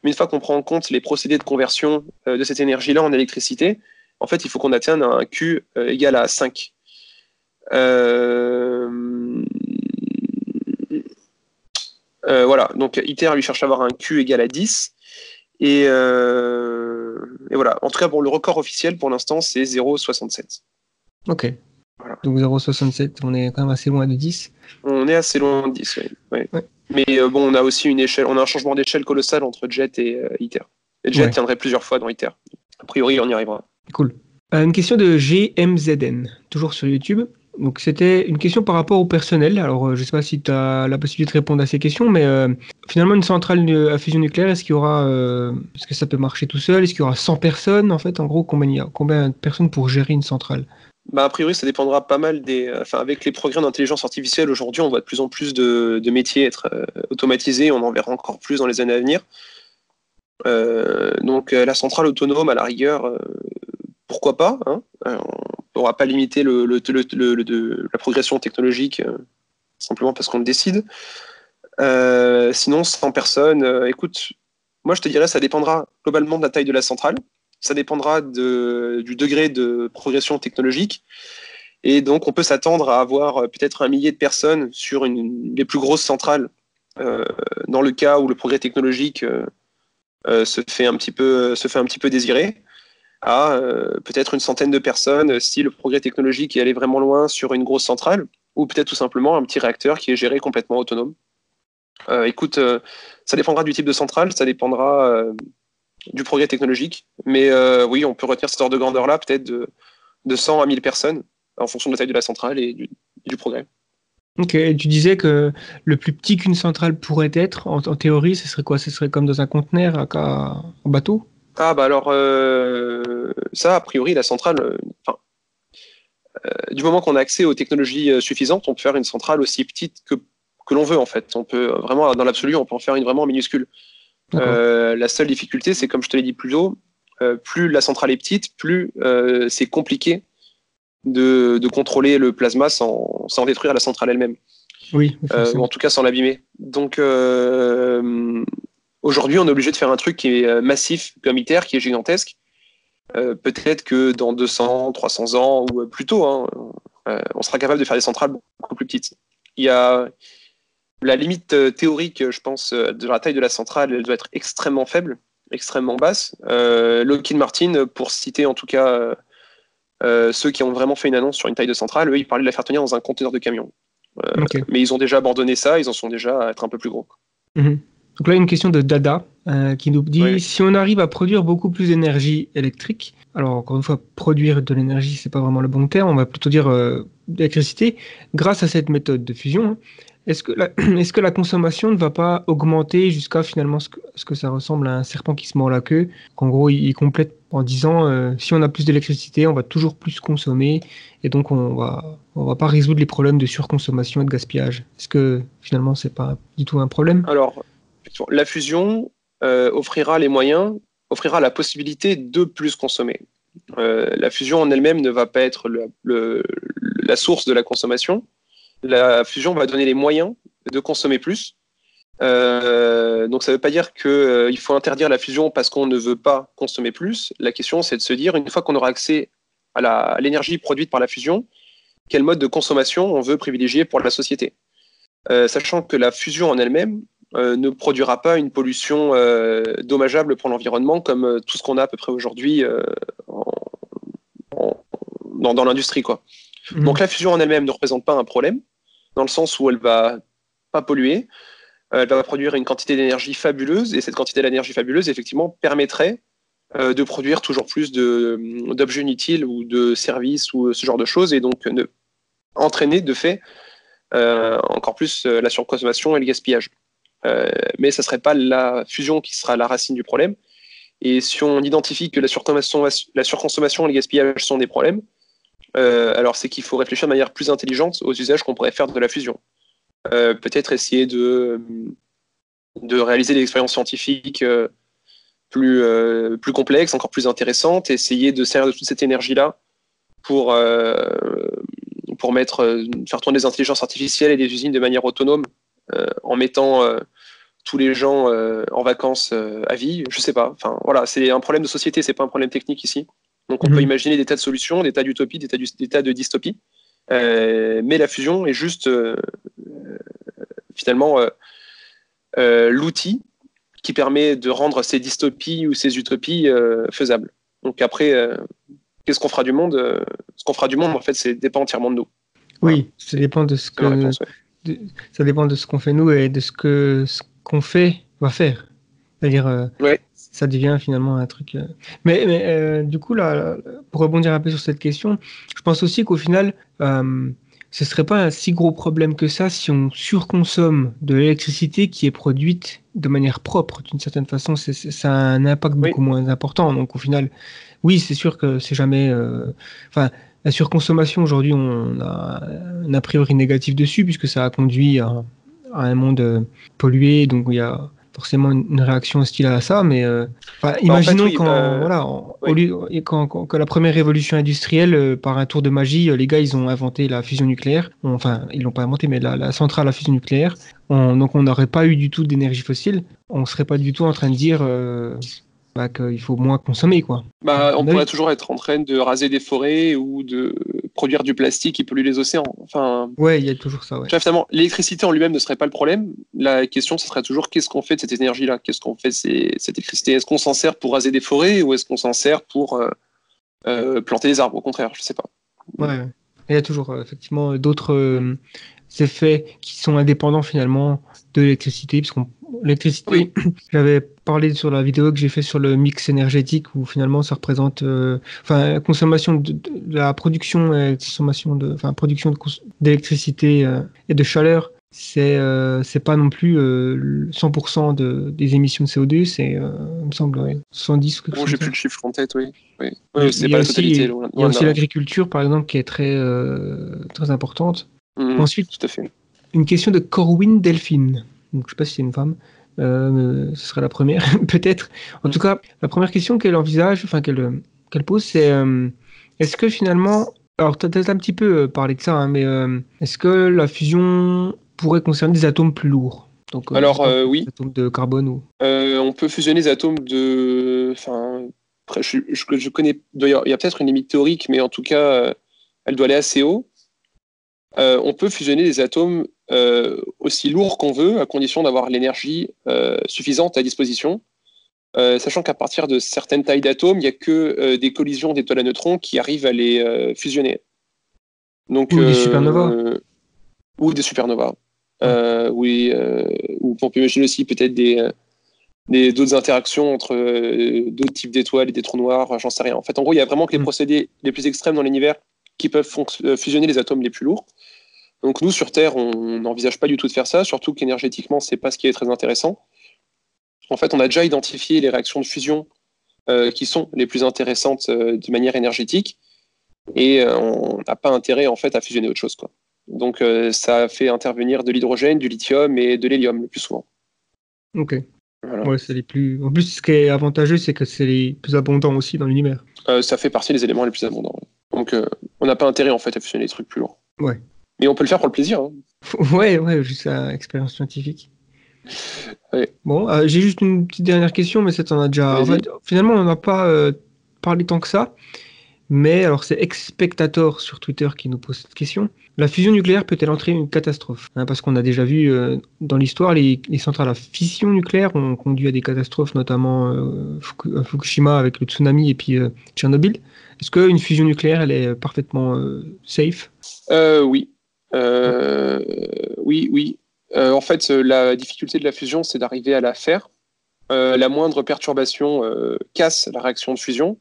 mais une fois qu'on prend en compte les procédés de conversion de cette énergie-là en électricité, en fait, il faut qu'on atteigne un Q égal à 5. Voilà, donc ITER lui cherche à avoir un Q égal à 10. Et voilà, en tout cas, bon, le record officiel pour l'instant, c'est 0,67. Ok. Voilà. Donc 0,67, on est quand même assez loin de 10. On est assez loin de 10, oui. Ouais. Mais bon, on a aussi une échelle, on a un changement d'échelle colossal entre Jet et ITER. Et Jet tiendrait plusieurs fois dans ITER. A priori, on y arrivera. Cool. Une question de GMZN, toujours sur YouTube. Donc c'était une question par rapport au personnel. Alors je ne sais pas si tu as la possibilité de répondre à ces questions, mais finalement une centrale à fusion nucléaire, est-ce que ça peut marcher tout seul? Est-ce qu'il y aura 100 personnes en fait? En gros, combien de personnes pour gérer une centrale? A priori, ça dépendra pas mal avec les progrès d'intelligence artificielle aujourd'hui, on voit de plus en plus de métiers être automatisés. On en verra encore plus dans les années à venir. Donc la centrale autonome, à la rigueur, pourquoi pas, hein, on ne pourra pas limiter la progression technologique simplement parce qu'on le décide. Sinon, 100 personnes, écoute, moi je te dirais ça dépendra globalement de la taille de la centrale, ça dépendra du degré de progression technologique, et donc on peut s'attendre à avoir peut-être 1 millier de personnes sur les plus grosses centrales, dans le cas où le progrès technologique se fait un petit peu désirer, à peut-être une centaine de personnes si le progrès technologique est allé vraiment loin sur une grosse centrale, ou peut-être tout simplement un petit réacteur qui est géré complètement autonome. Écoute, ça dépendra du type de centrale, ça dépendra du progrès technologique, mais oui, on peut retenir cet ordre de grandeur-là, peut-être de 100 à 1000 personnes, en fonction de la taille de la centrale et du progrès. Ok, et tu disais que le plus petit qu'une centrale pourrait être, en théorie, ce serait quoi? Ce serait comme dans un conteneur en bateau? Ah bah alors, ça, a priori, la centrale, du moment qu'on a accès aux technologies suffisantes, on peut faire une centrale aussi petite que l'on veut, en fait. On peut vraiment, dans l'absolu, on peut en faire une vraiment minuscule. La seule difficulté, c'est comme je te l'ai dit plus tôt, plus la centrale est petite, plus c'est compliqué de contrôler le plasma sans détruire la centrale elle-même. Oui. Ou en tout cas sans l'abîmer. Donc aujourd'hui, on est obligé de faire un truc qui est massif comme ITER, qui est gigantesque. Peut-être que dans 200, 300 ans, ou plus tôt, on sera capable de faire des centrales beaucoup plus petites. Il y a la limite théorique, je pense, de la taille de la centrale, elle doit être extrêmement faible, extrêmement basse. Lockheed Martin, pour citer en tout cas ceux qui ont vraiment fait une annonce sur une taille de centrale, eux, ils parlaient de la faire tenir dans un conteneur de camion. Mais ils ont déjà abandonné ça, ils en sont déjà à être un peu plus gros. Donc là, une question de Dada qui nous dit si on arrive à produire beaucoup plus d'énergie électrique, alors encore une fois, produire de l'énergie, c'est pas vraiment le bon terme, on va plutôt dire d'électricité, grâce à cette méthode de fusion, est-ce que la consommation ne va pas augmenter jusqu'à finalement ce que ça ressemble à un serpent qui se mord la queue, qu'en gros il complète en disant si on a plus d'électricité, on va toujours plus consommer et donc on va pas résoudre les problèmes de surconsommation et de gaspillage. Est-ce que finalement c'est pas du tout un problème? Alors, la fusion offrira la possibilité de plus consommer. La fusion en elle-même ne va pas être la source de la consommation. La fusion va donner les moyens de consommer plus. Donc ça ne veut pas dire qu'il faut interdire la fusion parce qu'on ne veut pas consommer plus. La question, c'est de se dire, une fois qu'on aura accès à l'énergie produite par la fusion, quel mode de consommation on veut privilégier pour la société. Sachant que la fusion en elle-même ne produira pas une pollution dommageable pour l'environnement comme tout ce qu'on a à peu près aujourd'hui dans l'industrie, quoi. Donc la fusion en elle-même ne représente pas un problème, dans le sens où elle va pas polluer. Elle va produire une quantité d'énergie fabuleuse, et cette quantité d'énergie fabuleuse, effectivement, permettrait de produire toujours plus d'objets inutiles ou de services ou ce genre de choses, et donc entraîner de fait encore plus la surconsommation et le gaspillage. Mais ça ne serait pas la fusion qui sera la racine du problème. Et si on identifie que la surconsommation et le gaspillage sont des problèmes, alors c'est qu'il faut réfléchir de manière plus intelligente aux usages qu'on pourrait faire de la fusion. Peut-être essayer de réaliser des expériences scientifiques plus complexes, encore plus intéressantes, essayer de servir de toute cette énergie-là pour faire tourner des intelligences artificielles et des usines de manière autonome, en mettant tous les gens en vacances à vie. Je sais pas. Enfin, voilà, c'est un problème de société, c'est pas un problème technique ici. Donc on peut imaginer des tas de solutions, des tas d'utopies, des tas de dystopies. Mais la fusion est juste finalement l'outil qui permet de rendre ces dystopies ou ces utopies faisables. Donc après, qu'est-ce qu'on fera du monde Ce qu'on fera du monde, en fait, ça dépend entièrement de nous. Oui, Voilà. ça dépend de ce réponse, ça dépend de ce qu'on fait nous et de ce qu'on fait va faire. C'est-à-dire, ouais. ça devient finalement un truc. Mais du coup, là, pour rebondir un peu sur cette question, je pense aussi qu'au final, ce serait pas un si gros problème que ça si on surconsomme de l'électricité qui est produite de manière propre. D'une certaine façon, ça a un impact beaucoup moins important. Donc au final, oui, c'est sûr que c'est jamais. Enfin, la surconsommation aujourd'hui, on a un a priori négatif dessus puisque ça a conduit à un monde pollué. Donc il y a forcément une réaction hostile à ça, mais imaginons en fait, quand la première révolution industrielle, par un tour de magie, les gars ils ont inventé la fusion nucléaire. Enfin, ils l'ont pas inventé, mais la centrale à fusion nucléaire. Donc on n'aurait pas eu du tout d'énergie fossile. On serait pas du tout en train de dire qu'il faut moins consommer, quoi. On pourrait toujours être en train de raser des forêts ou de produire du plastique qui pollue les océans. Enfin, ouais, il y a toujours ça. Ouais. Finalement, l'électricité en lui-même ne serait pas le problème. La question, ce serait toujours qu'est-ce qu'on fait de cette énergie-là ? Qu'est-ce qu'on fait de cette électricité ? Est-ce qu'on s'en sert pour raser des forêts ou est-ce qu'on s'en sert pour planter des arbres ? Au contraire, je ne sais pas. Ouais. Il y a toujours effectivement d'autres effets qui sont indépendants finalement de l'électricité, parce l'électricité, j'avais parlé sur la vidéo que j'ai fait sur le mix énergétique où finalement ça représente la consommation de la production d'électricité et de chaleur, c'est pas non plus 100% des émissions de CO2, c'est il me semble 70 ou quelque chose. J'ai plus le chiffre en tête, oui. C'est il y pas a la totalité. Il y a aussi l'agriculture par exemple qui est très très importante. Ensuite, tout à fait. Une question de Corwin Delphine. Donc, je ne sais pas si c'est une femme. Ce serait la première, peut-être. En tout cas, la première question qu'elle envisage, qu'elle pose, c'est est-ce que finalement, alors tu as un petit peu parlé de ça, hein, mais est-ce que la fusion pourrait concerner des atomes plus lourds ? Donc, oui. Des atomes de carbone ou... on peut fusionner des atomes de... Enfin, après, je connais... Il y a peut-être une limite théorique, mais en tout cas, elle doit aller assez haut. On peut fusionner des atomes aussi lourds qu'on veut, à condition d'avoir l'énergie suffisante à disposition, sachant qu'à partir de certaines tailles d'atomes, il n'y a que des collisions d'étoiles à neutrons qui arrivent à les fusionner. Donc, ou des supernovas. Ou des supernovas. Ou on peut imaginer aussi peut-être d'autres interactions entre d'autres types d'étoiles et des trous noirs, j'en sais rien. En fait, en gros, il y a vraiment que les procédés les plus extrêmes dans l'univers qui peuvent fusionner les atomes les plus lourds. Donc nous, sur Terre, on n'envisage pas du tout de faire ça, surtout qu'énergétiquement, c'est pas ce qui est très intéressant. En fait, on a déjà identifié les réactions de fusion qui sont les plus intéressantes de manière énergétique, et on n'a pas intérêt en fait à fusionner autre chose, quoi. Donc ça fait intervenir de l'hydrogène, du lithium et de l'hélium le plus souvent. Ok. Voilà. Ouais, c'est les plus. En plus, ce qui est avantageux, c'est que c'est les plus abondants aussi dans l'univers. Ça fait partie des éléments les plus abondants. Ouais. Donc on n'a pas intérêt en fait à fusionner des trucs plus lourds. Ouais. Mais on peut le faire pour le plaisir. Hein. Ouais, juste à expérience scientifique. Ouais. Bon, j'ai juste une petite dernière question, mais ça t'en a déjà. En fait, finalement, on n'a pas parlé tant que ça. Mais alors, c'est Expectator sur Twitter qui nous pose cette question. La fusion nucléaire peut-elle entraîner une catastrophe ? Parce qu'on a déjà vu dans l'histoire, les centrales à fission nucléaire ont conduit à des catastrophes, notamment Fukushima avec le tsunami et puis Tchernobyl. Est-ce qu'une fusion nucléaire, elle est parfaitement safe ? Oui. Oui. En fait, la difficulté de la fusion, c'est d'arriver à la faire. La moindre perturbation casse la réaction de fusion.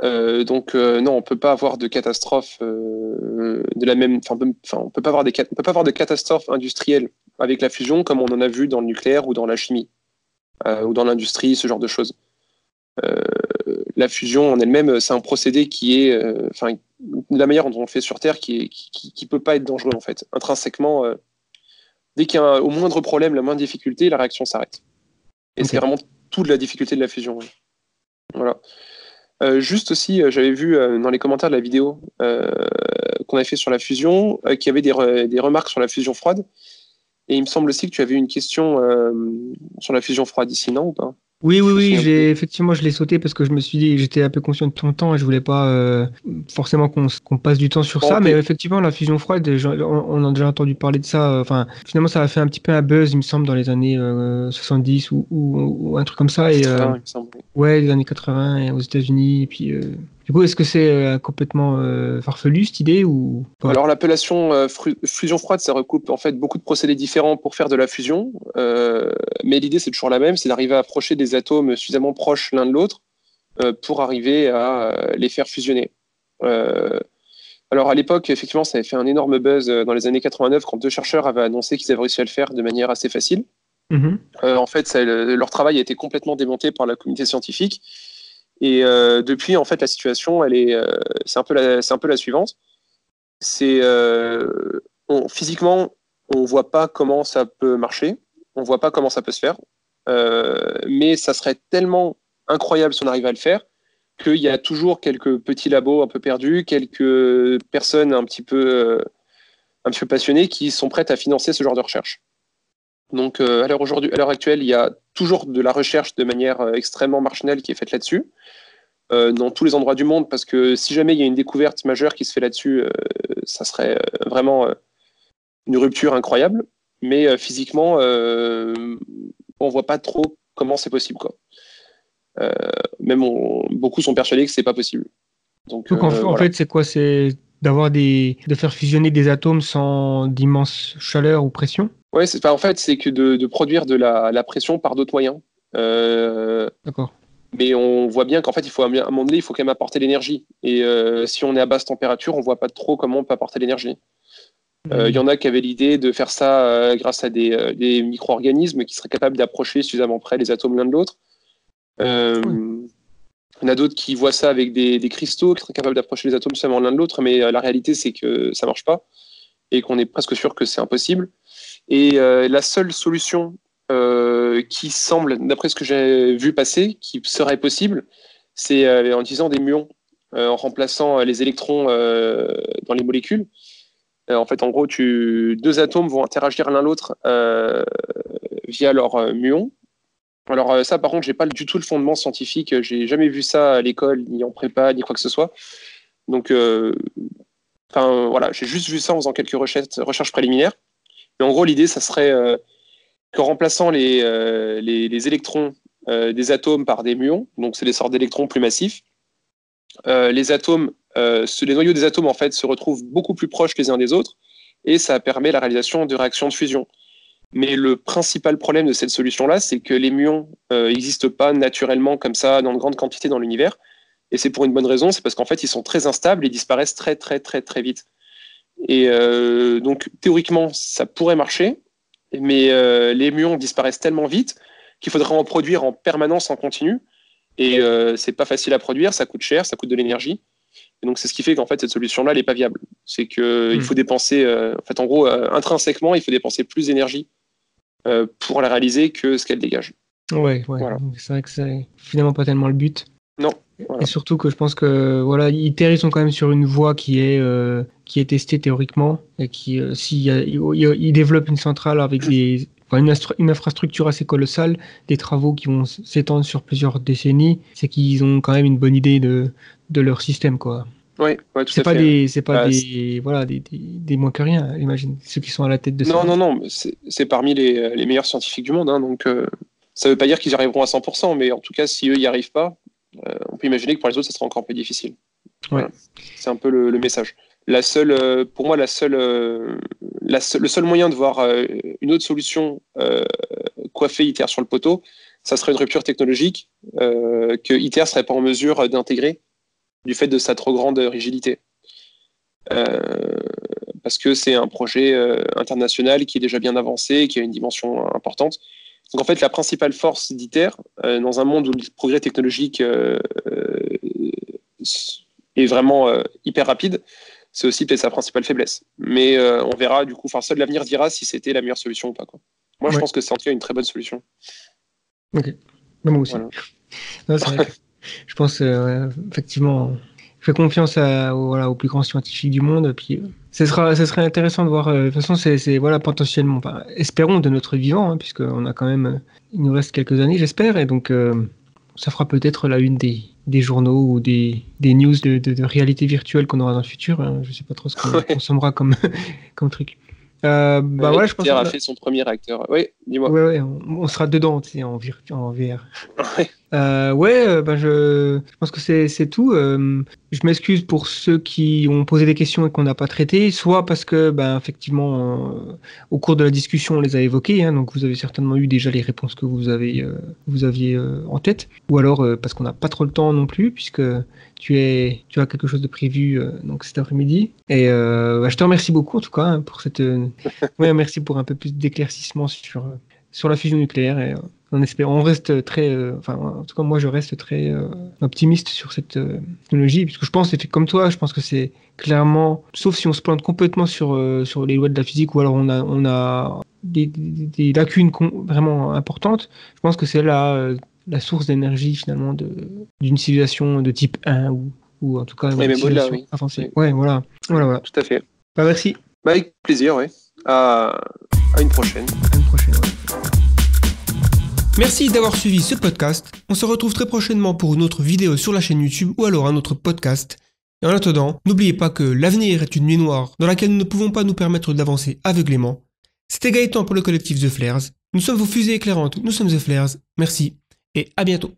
Donc non, on peut pas avoir de catastrophe de la même. On peut pas avoir on peut pas avoir de catastrophe industrielle avec la fusion comme on en a vu dans le nucléaire ou dans la chimie ou dans l'industrie, ce genre de choses. La fusion en elle-même, c'est un procédé qui est, de la manière dont on le fait sur Terre, qui peut pas être dangereux en fait. Intrinsèquement, dès qu'il y a au moindre problème, la moindre difficulté, la réaction s'arrête. Et c'est vraiment toute la difficulté de la fusion. Ouais. Voilà. Juste aussi, j'avais vu dans les commentaires de la vidéo qu'on avait fait sur la fusion, qu'il y avait des remarques sur la fusion froide. Et il me semble aussi que tu avais une question sur la fusion froide ici, non ou pas? Oui, effectivement, je l'ai sauté parce que je me suis dit, j'étais un peu conscient de ton temps et je voulais pas forcément qu'on passe du temps sur ça. Mais effectivement, la fusion froide, on a déjà entendu parler de ça. Enfin, finalement, ça a fait un petit peu un buzz, il me semble, dans les années 70 ou un truc comme ça. Et, 80, il me semble. Ouais, les années 80 et aux États-Unis. Et puis, du coup, est-ce que c'est complètement farfelu cette idée ou pas? Alors l'appellation fusion froide, ça recoupe en fait beaucoup de procédés différents pour faire de la fusion, mais l'idée c'est toujours la même, c'est d'arriver à approcher des atomes suffisamment proches l'un de l'autre pour arriver à les faire fusionner. Alors à l'époque, effectivement, ça avait fait un énorme buzz dans les années 89 quand deux chercheurs avaient annoncé qu'ils avaient réussi à le faire de manière assez facile. En fait, leur travail a été complètement démonté par la communauté scientifique. Et depuis, en fait, la situation, c'est un peu la suivante. Physiquement, on voit pas comment ça peut marcher, on voit pas comment ça peut se faire, mais ça serait tellement incroyable si on arrivait à le faire qu'il y a toujours quelques petits labos un peu perdus, quelques personnes un petit peu passionnées qui sont prêtes à financer ce genre de recherche. Donc, à l'heure actuelle, il y a toujours de la recherche de manière extrêmement marginale qui est faite là-dessus, dans tous les endroits du monde, parce que si jamais il y a une découverte majeure qui se fait là-dessus, ça serait vraiment une rupture incroyable. Mais physiquement, on voit pas trop comment c'est possible, quoi. Même beaucoup sont persuadés que c'est pas possible. Donc en voilà. fait, c'est quoi? C'est de faire fusionner des atomes sans d'immense chaleur ou pression? Ouais, en fait, c'est que de produire de la pression par d'autres moyens. D'accord. Mais on voit bien qu'en fait, à un moment donné, il faut quand même apporter l'énergie. Et si on est à basse température, on voit pas trop comment on peut apporter l'énergie. Il y en a qui avaient l'idée de faire ça grâce à des micro-organismes qui seraient capables d'approcher suffisamment près les atomes l'un de l'autre. Il y en a d'autres qui voient ça avec des cristaux qui seraient capables d'approcher les atomes seulement l'un de l'autre, mais la réalité, c'est que ça marche pas et qu'on est presque sûr que c'est impossible. Et la seule solution qui semble, d'après ce que j'ai vu passer, qui serait possible, c'est en utilisant des muons, en remplaçant les électrons dans les molécules. En fait, en gros, deux atomes vont interagir l'un l'autre via leurs muons. Alors ça, par contre, j'ai pas du tout le fondement scientifique. J'ai jamais vu ça à l'école, ni en prépa, ni quoi que ce soit. Donc, voilà, j'ai juste vu ça en faisant quelques recherches préliminaires. Mais en gros, l'idée, ça serait qu'en remplaçant les électrons des atomes par des muons, donc c'est des sortes d'électrons plus massifs, les noyaux des atomes en fait se retrouvent beaucoup plus proches les uns des autres et ça permet la réalisation de réactions de fusion. Mais le principal problème de cette solution-là, c'est que les muons n'existent pas naturellement comme ça dans de grandes quantités dans l'univers. Et c'est pour une bonne raison, c'est parce qu'en fait, ils sont très instables et disparaissent très, très, très, très vite. Et donc, théoriquement, ça pourrait marcher, mais les muons disparaissent tellement vite qu'il faudrait en produire en permanence, en continu. Et c'est pas facile à produire, ça coûte cher, ça coûte de l'énergie. Et donc, c'est ce qui fait qu'en fait, cette solution-là, elle n'est pas viable. C'est qu'il faut dépenser, en gros, intrinsèquement, il faut dépenser plus d'énergie pour la réaliser que ce qu'elle dégage. Ouais. Voilà. C'est vrai que c'est finalement pas tellement le but. Non. Voilà. Et surtout que je pense que ITER, ils sont quand même sur une voie qui est testée théoriquement et qui, ils développent une centrale avec une infrastructure assez colossale, des travaux qui vont s'étendre sur plusieurs décennies, c'est qu'ils ont quand même une bonne idée de leur système, quoi. Oui, tout à fait. C'est pas des moins que rien, j'imagine, ceux qui sont à la tête de ça. Non, c'est parmi les meilleurs scientifiques du monde, hein, donc ça veut pas dire qu'ils y arriveront à 100%, mais en tout cas, si eux y arrivent pas, on peut imaginer que pour les autres, ça sera encore plus difficile. Ouais. Voilà. C'est un peu le message. Pour moi, le seul moyen de voir une autre solution coiffer ITER sur le poteau, ça serait une rupture technologique que ITER serait pas en mesure d'intégrer du fait de sa trop grande rigidité. Parce que c'est un projet international qui est déjà bien avancé, qui a une dimension importante. Donc en fait, la principale force d'ITER, dans un monde où le progrès technologique est vraiment hyper rapide, c'est aussi peut-être sa principale faiblesse. Mais on verra, du coup, seul l'avenir dira si c'était la meilleure solution ou pas, quoi. Moi, je pense que c'est en tout cas une très bonne solution. Ok. Moi aussi. Voilà. Non, c'est vrai que je pense, effectivement, je fais confiance aux plus grands scientifiques du monde. Puis, ce serait intéressant de voir. De toute façon, c'est potentiellement, espérons de notre vivant, puisque on a quand même, il nous reste quelques années, j'espère, et donc ça fera peut-être la une des journaux ou des news de réalité virtuelle qu'on aura dans le futur. Je sais pas trop ce qu'on consommera comme truc. Voilà, je pense ITER a fait son premier réacteur. Oui, dis-moi. Ouais, on sera dedans, tu sais, en VR. Ouais. Je pense que c'est tout. Je m'excuse pour ceux qui ont posé des questions et qu'on n'a pas traitées, soit parce que, effectivement, au cours de la discussion, on les a évoquées, donc vous avez certainement eu déjà les réponses que vous aviez en tête, ou alors parce qu'on n'a pas trop le temps non plus, puisque tu as quelque chose de prévu donc cet après-midi. Et je te remercie beaucoup en tout cas pour cette. Merci pour un peu plus d'éclaircissement sur la fusion nucléaire. Et on reste très. En tout cas, moi, je reste très optimiste sur cette technologie, puisque je pense, comme toi, je pense que c'est clairement, sauf si on se plante complètement sur les lois de la physique, ou alors on a des lacunes vraiment importantes. Je pense que c'est la source d'énergie finalement d'une civilisation de type 1 ou en tout cas une civilisation avancée. Oui. Ouais, voilà. Tout à fait. Merci. Avec plaisir, oui. À une prochaine. Merci d'avoir suivi ce podcast. On se retrouve très prochainement pour une autre vidéo sur la chaîne YouTube ou alors un autre podcast. Et en attendant, n'oubliez pas que l'avenir est une nuit noire dans laquelle nous ne pouvons pas nous permettre d'avancer aveuglément. C'était Gaëtan pour le collectif The Flares. Nous sommes vos fusées éclairantes, nous sommes The Flares. Merci et à bientôt.